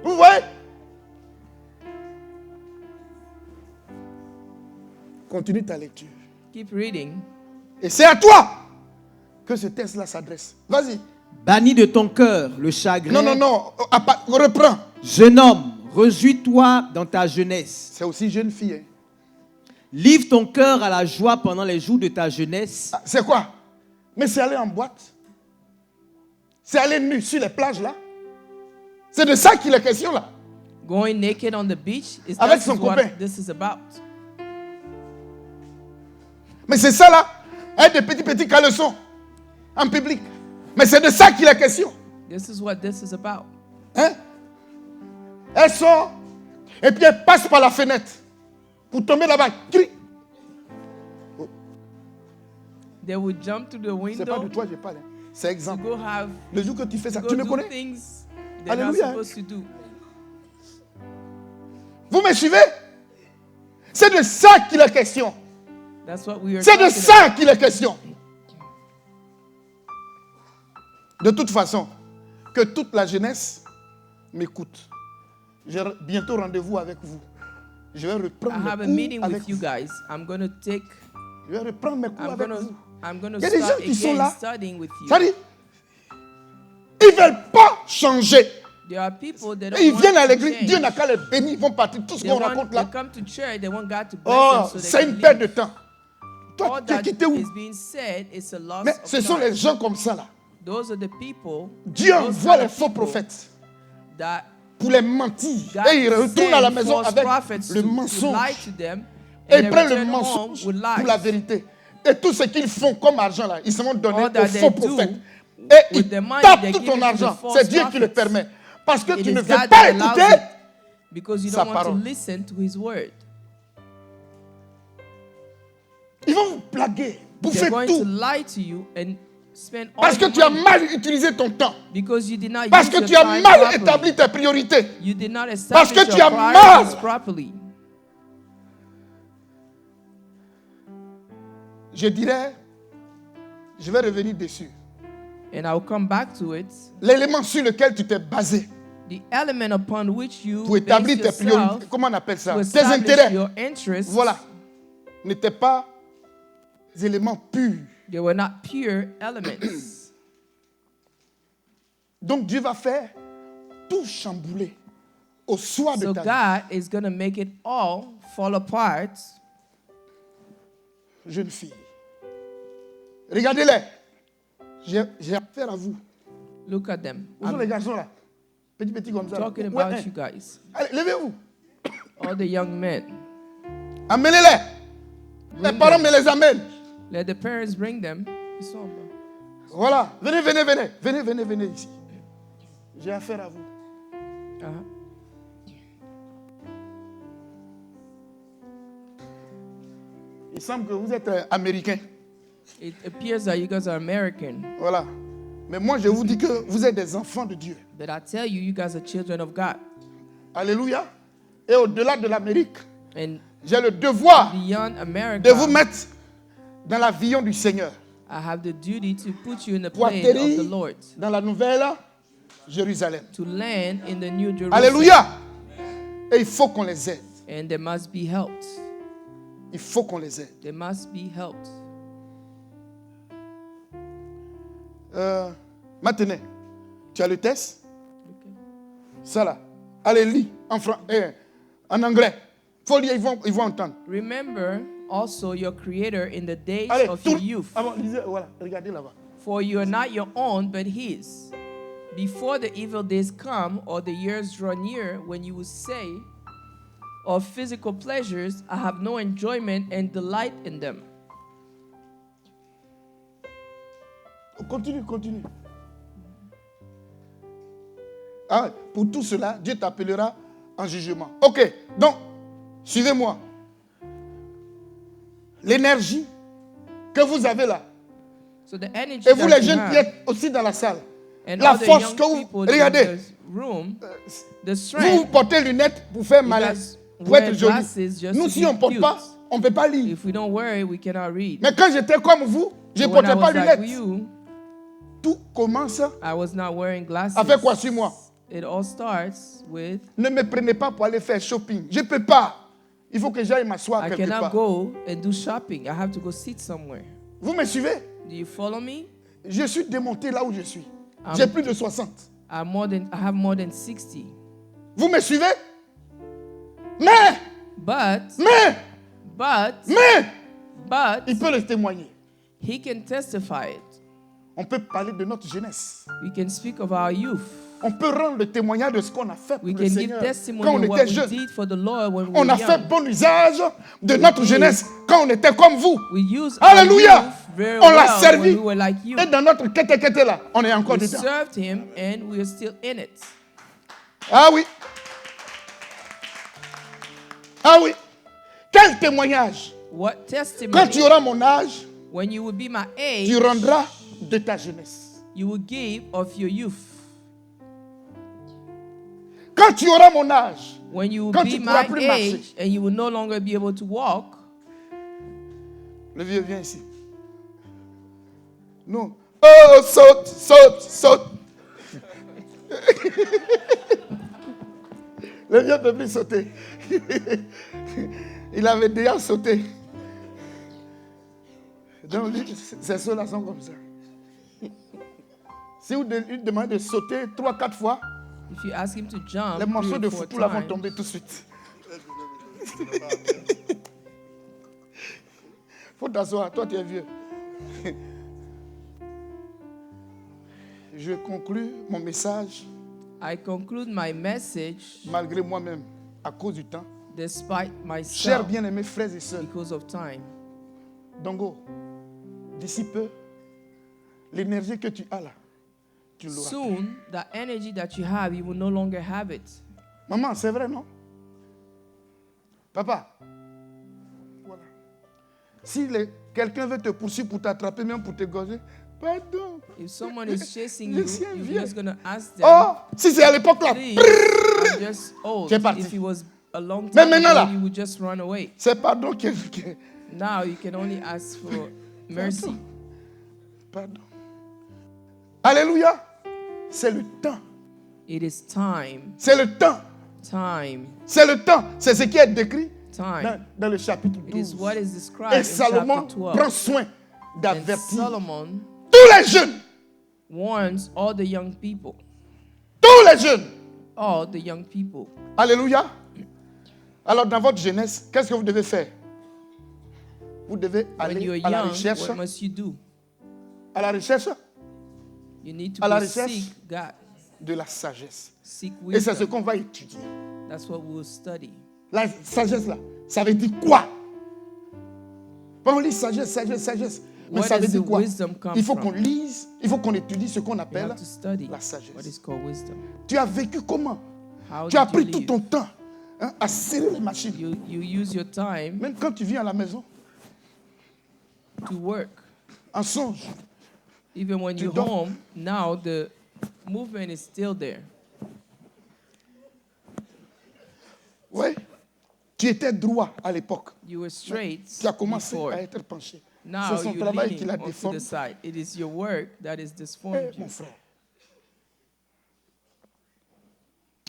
Vous voyez? Continue ta lecture. Keep reading. Et c'est à toi que ce texte-là s'adresse. Vas-y. Bannis de ton cœur le chagrin. Non, non, non. Reprends. Jeune homme, réjouis-toi dans ta jeunesse. C'est aussi jeune fille. Hein. Livre ton cœur à la joie pendant les jours de ta jeunesse. Ah, c'est quoi? Mais c'est aller en boîte. C'est aller nu sur les plages là. C'est de ça qu'il est question là. Going naked on the beach is Avec this son is what copain. this is about. Mais c'est ça là. Avec des petits caleçons en public. Mais c'est de ça qu'il est question. This is what this is about. Hein? Elle sort et puis elle passe par la fenêtre pour tomber là-bas. Crie. They would jump to the C'est pas de window toi que je parle. Hein. C'est to exemple. go have Le jour que tu fais ça, go tu me do connais? things they're Alléluia. not supposed to do. Vous me suivez? C'est de ça qu'il est question. That's what we are C'est de talking ça qu'il est question. De toute façon, que toute la jeunesse m'écoute. J'ai bientôt rendez-vous avec vous. Je vais I reprendre have a mes meeting cours with avec you vous. guys. I'm gonna take. Je vais reprendre mes cours avec vous. I'm gonna Il y a des start gens qui sont again là. studying with you. Ça dit, ils ne veulent pas changer. There are people that Et ils don't viennent à want to l'église, change. Dieu n'a qu'à les bénir, ils vont partir. Tout ce They qu'on want, raconte they là, come to church. They want God to bless oh, them so c'est they une can perte live. de temps. Toi, All tu es that quitté où? is being said is a loss Mais of ce sont time. les gens comme ça là. Those are the people. Dieu those envoie are les the faux people prophètes that pour les mentir. God Et ils retournent à la sent maison false avec prophets le to mensonge. lie to them, Et and ils they prennent le return home mensonge with pour lies. la vérité. Et tout ce qu'ils font comme argent là, ils se vont donner All that aux faux they do prophètes. Et with ils the money, tapent they tout give ton it to argent. the false C'est Dieu qui le prophets. permet. Parce que It tu is ne God veux that pas allows écouter it because you sa don't want to parole. listen to His word. Ils vont vous plaguer, bouffer They're going to tout. lie to you and spend all Parce que your tu as money mal utilisé ton temps. because you did not Parce use que your tu as time mal properly. établi tes priorités. You did not Parce establish que tu your as priorities mal. properly. Je dirais, je vais revenir dessus. And I'll come back to it. L'élément sur lequel tu t'es basé The element upon which you pour établir base tes priorités, yourself comment on appelle ça? to Tes establish intérêts, your interests, voilà, n'étaient pas des éléments purs. they were not pure elements. Donc Dieu va faire tout chambouler au soir de So ta vie. God is going to make it all fall apart. Jeune fille. Regardez-les. J'ai affaire à vous. Look at them. Où sont I'm les garçons là? Petit comme ça. là. talking Ouais, about hein. you guys. Allez, levez-vous. All the young men. Amenez-les. Les parents me les amènent. Let the parents bring them. It's all- Voilà. Venez, venez, venez. Venez, venez, venez ici. J'ai affaire à vous. Uh-huh. Il semble que vous êtes américains. It appears that you guys are American. Voilà. Mais moi, je vous dis que vous êtes des enfants de Dieu. But I tell you, you guys are children of God. Alléluia. Et au-delà de l'Amérique, And j'ai le devoir beyond America, de vous mettre dans l'avion du Seigneur. I have the duty to put you in the Pour plane of atterrir the Lord. dans la nouvelle Jérusalem. To land in the New Jerusalem. Alléluia. Et il faut qu'on les aide. And they must be helped. Il faut qu'on les aide. They must be helped. Maintenant, tu as le test? Okay. Ça là. Allez, lis en anglais. Faut lire, ils vont entendre. Remember also your Creator in the days Allez, of tout. your youth. Ah bon, lisez, voilà, regardez là-bas. For you are not your own, but His. Before the evil days come, or the years draw near, when you will say, of physical pleasures, I have no enjoyment and delight in them. Continue, continue. Ah, pour tout cela, Dieu t'appellera en jugement. Ok, donc, suivez-moi. L'énergie que vous avez là, So the energy et vous that les you jeunes qui have, êtes aussi dans la salle, and la all the force young que vous... people Regardez, in the room, the vous strength, portez lunettes pour faire malin, guys pour wear être joli. glasses just Nous, to si be on ne porte cute. pas, on ne peut pas lire. If we don't wear it, we cannot read. Mais quand j'étais comme vous, je ne When I portais pas was like lunettes. you, Tout commence I was not wearing glasses. avec quoi, suis-moi. It all starts with Ne me prenez pas pour aller faire shopping. Je ne peux pas. Il faut que j'aille m'asseoir I quelque cannot part. go and do shopping. I have to go sit somewhere. Vous me suivez? Do you follow me? Je suis démonté là où je suis. J'ai plus de 60. I have more than 60. Vous me suivez? Mais, But il peut le témoigner. he can testify it. On peut parler de notre jeunesse. We can speak of our youth. On peut rendre le témoignage de ce qu'on a fait pour We le can give Seigneur quand testimony on of what était we jeune. did for the Lord when we On were a fait young. bon usage de notre jeunesse quand on était comme vous. We used our Alléluia. youth very On l'a well servi. when we were like you. Et dans notre kété là, on est encore We dedans. served him and we are still in it. Ah oui. Ah oui. Quel témoignage. What Quand testimony? tu auras mon âge, When you will be my age, tu rendras de ta jeunesse. you will give of your youth. Quand tu auras mon âge, When you will Quand be tu pourras my plus marcher. age and you will no longer be able to walk, le vieux vient ici. Non. Oh, saute, saute, saute. Le vieux ne peut plus sauter. Il avait déjà sauté. Donc, ces sauts-là sont comme ça. Si vous lui demandez de sauter 3-4 fois, if you ask him to jump, les morceaux 3 de or 4 foutou là vont times, tomber tout de suite. Faut t'asseoir, toi tu es vieux. Je conclus mon message I conclude my message malgré moi-même à cause du temps. despite Chers myself bien-aimés frères et sœurs, because of time. Dongo, d'ici peu, l'énergie que tu as là, tu l'auras. Soon, the energy that you have, you will no longer have it. Maman, c'est vrai, non? Papa, voilà. Si quelqu'un veut te poursuivre pour t'attraper, même pour te gauger, pardon. If someone is chasing Je you, suis un you're vieux. just going to ask them, Oh, si c'est à l'époque là, please, I'm just old. C'est parti. If it was a long Mais time maintenant, ago, là, you would just run away. c'est pardon que... Now you can only ask for mercy. Pardon. Alléluia. C'est le temps. It is time. C'est le temps. Time. C'est le temps. C'est ce qui est décrit Time. dans le chapitre It is 12. what is described Et in Salomon chapter prend 12. soin And d'avertir Solomon tous les jeunes. warns all the young people. Tous les jeunes. all the young people. Alléluia. Alors, dans votre jeunesse, qu'est-ce que vous devez faire? Vous devez When you're aller à la young, recherche. what must you do? À la recherche You need to À la go recherche. seek God. de la sagesse. Seek Et c'est ce wisdom. qu'on va étudier. That's what we'll study. La sagesse, là, ça veut dire quoi? Quand on lit sagesse, sagesse, sagesse. Mais Where ça veut does dire the quoi? wisdom come Il faut from? qu'on lise, il faut qu'on étudie ce qu'on You appelle have to study la what sagesse. is called wisdom. Tu as vécu comment? How Tu as did pris you tout live? ton temps à serrer les machines. You use your time Même quand tu viens à la maison, to work. en songe. Even when Tu you're dors. home, now the movement is still there. Oui. Tu étais droit à l'époque. You were straight Tu as commencé before. à être penché. Now C'est son you're travail qui leaning l'a off to déformé. the side. It is your work that is Eh, disformed mon you. frère.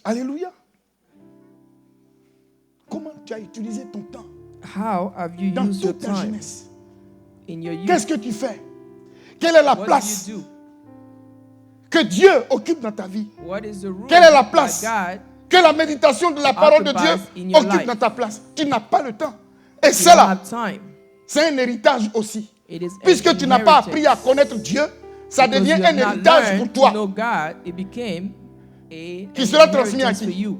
Alléluia. Comment tu as utilisé ton temps How have you dans used your toute ta time jeunesse? in your youth? Qu'est-ce que tu fais? Quelle est la What place do you do? que Dieu occupe dans ta vie? What is the role Quelle est la that place God que la méditation de la parole de Dieu occupies in your occupe life? dans ta place? Tu n'as pas le temps. Et you don't cela, have time? c'est un héritage aussi. It is an Puisque tu n'as pas inheritance. appris à connaître Dieu, ça Because devient you un have not héritage learned pour to toi. know God, it became an Qui sera transmis à inheritance qui? for you.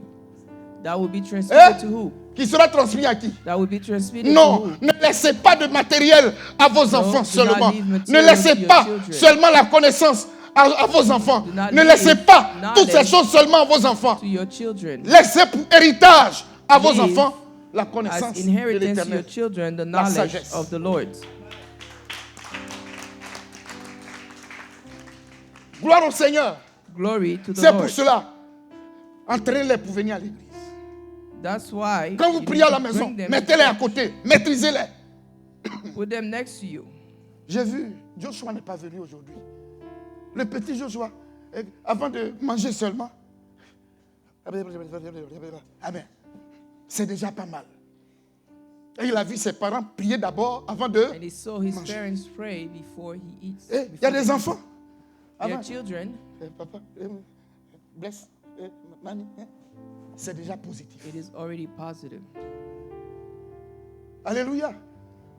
That will be transmitted to who? Qui sera transmis à qui? That will be transmitted to Non, who? ne laissez pas de matériel à vos enfants do not seulement. leave Ne material laissez to your pas children. seulement la connaissance à vos enfants. Do not Ne leave laissez pas toutes ces knowledge choses seulement à vos enfants. To your children. Laissez pour héritage à vos Leave enfants la As connaissance de inheritance to your l'éternel. children, the La knowledge sagesse. of the Lord. Gloire au Seigneur. Glory to the C'est pour Lord. cela. Entraînez-les pour venir à l'église. That's why Quand vous you priez need à la to maison, bring them mettez-les à to côté. Maîtrisez-les. church. Put them next to you. J'ai vu, Joshua n'est pas venu aujourd'hui. Le petit Joshua, avant de manger seulement, amen, c'est déjà pas mal. Et il a vu ses parents prier d'abord avant de... And he saw his manger. parents pray before he eats. Eh, il y a des enfants. Their Avant, children, papa, bless, mamie, c'est déjà positif. it is already positive. Alléluia.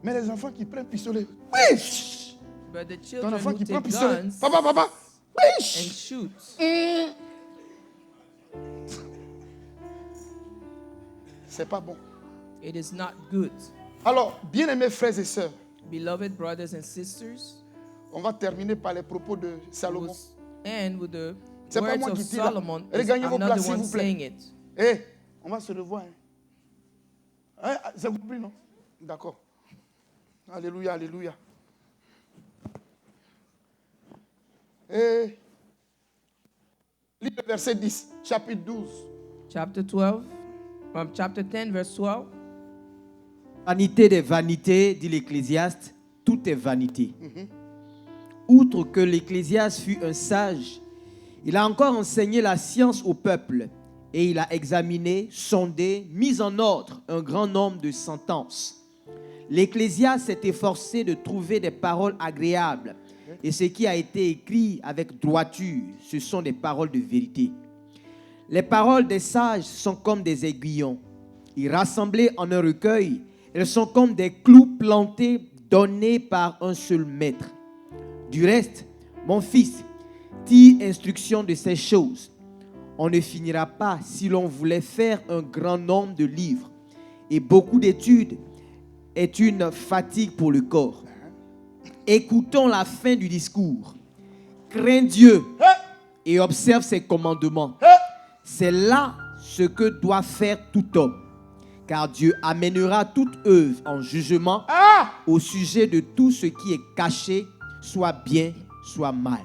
Mais les enfants qui prennent pistolet, oui. But the Ton children enfant who qui prend take pistolet, guns papa, and oui. shoot, C'est pas bon. it is not good. Alors, bien-aimés frères et sœurs, Beloved brothers and sisters, on va terminer par les propos de we'll Salomon. end with the C'est pas words moi of qui dis là. Solomon. Regagnez vos I'm not places, the s'il one vous plaît. saying it. Eh, on va se revoir. C'est compris, non? D'accord. Alléluia, alléluia. Et lis le verset 10, chapitre 12. Chapter 10, verse 12. Vanité des vanités, dit l'Ecclésiaste, tout est vanité. Outre que l'Ecclésiaste fut un sage, il a encore enseigné la science au peuple et il a examiné, sondé, mis en ordre un grand nombre de sentences. L'Ecclésiaste s'est efforcé de trouver des paroles agréables et ce qui a été écrit avec droiture, ce sont des paroles de vérité. Les paroles des sages sont comme des aiguillons. Ils rassemblés en un recueil, elles sont comme des clous plantés, donnés par un seul maître. Du reste, mon fils, tire instruction de ces choses. On ne finira pas si l'on voulait faire un grand nombre de livres. Et beaucoup d'études est une fatigue pour le corps. Écoutons la fin du discours. Crains Dieu et observe ses commandements. C'est là ce que doit faire tout homme. Car Dieu amènera toute œuvre en jugement au sujet de tout ce qui est caché, soit bien, soit mal.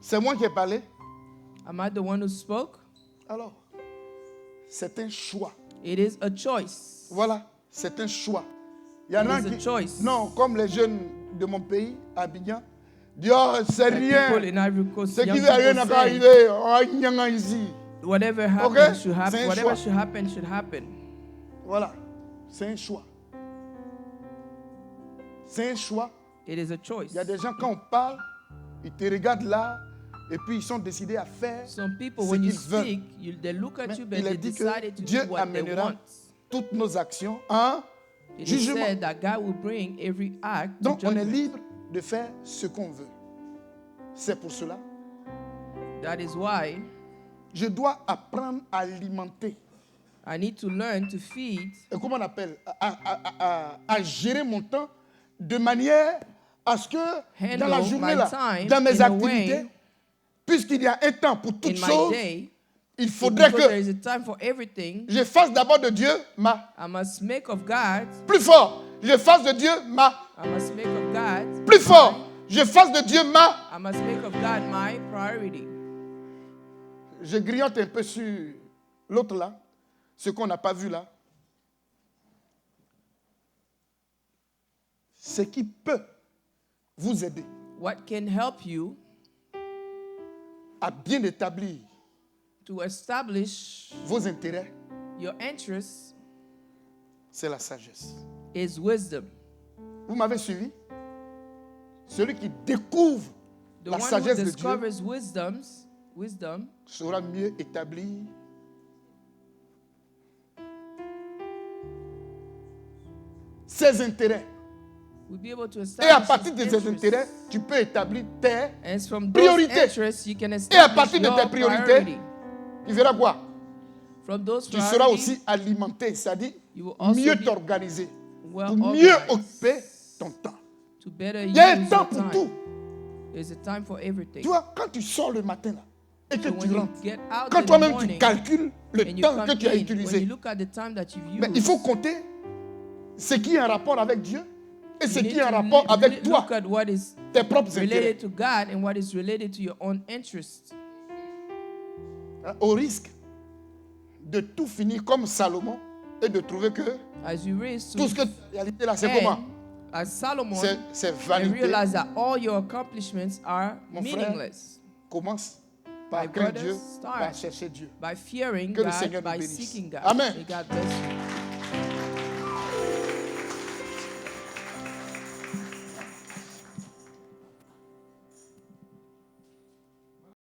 C'est moi qui ai parlé. Am I the one who spoke? Alors, c'est un choix. It is a choice. Voilà, c'est un choix. Il y en a It is a qui... choice. Non, comme les jeunes de mon pays, à Abidjan, disent, oh, c'est Like people rien. in Ivory Coast, Ce qui young veut rien people n'a qu'à say, arriver. Oh, il y en a ici. whatever happens Okay? should C'est happen. un Whatever choix. should happen should happen. Voilà, c'est un choix. C'est un choix. It is a choice. Il y a des gens, quand on parle, ils te regardent là, Et puis ils sont décidés à faire Some people, ce when you qu'ils veulent. speak, they look at Mais you, but il a they dit decided que to Dieu do what they amènera want. toutes nos actions en It is jugement. said that God will bring every act to Donc on est judgment. libre de faire ce qu'on veut. C'est pour cela That is why je dois apprendre à alimenter. I need to learn to feed, Et comment on appelle à gérer mon temps de manière à ce que dans la Handle journée my là, time dans mes in a activités, way, puisqu'il y a un temps pour toutes in my choses, day, il faudrait because there que is a time for everything. je fasse d'abord de Dieu ma I must make of God, plus fort. Je fasse de Dieu ma I must make of God, plus fort. Je fasse de Dieu ma. I must make of God my priority. Je grignote un peu sur l'autre là, ce qu'on n'a pas vu là. Ce qui peut vous aider What can help you à bien établir to establish vos intérêts, your interests c'est la sagesse. is wisdom. Vous m'avez suivi? Celui qui découvre The la one who sagesse de Dieu discovers wisdom saura mieux établir ses intérêts. will be able to Et à establish partir de his ces interests. intérêts, tu peux établir tes. And from those priorités. interests, you can Et à establish partir de your tes priorités, priority. tu verras quoi? From those Tu seras priorities, aussi alimenté, c'est-à-dire you will also mieux be t'organiser, well pour mieux organized occuper ton temps. to better Il y a un use temps your pour time. tout. There's a time for everything. Tu vois, quand tu sors le matin là, et que So tu when you rentres, get out quand in the toi-même tu morning calcules le and you temps come que tu as in, when utilisé, you look at the time that you've mais used, il faut compter ce qui est en rapport avec Dieu et ce you qui need est en to rapport avec toi, look at what is tes propres intérêts. related to God and what is related to your own interests. Au risque de tout finir comme Salomon et de trouver que As you raise tout ce to que tu as réalisé là, c'est comment? end, as Solomon, C'est and vanité. realize that all your accomplishments are Mon frère, meaningless. Commence par My craindre brothers, Dieu, start par chercher Dieu. By fearing Que le God, Seigneur nous by bénisse. seeking God. Amen. May God bless you.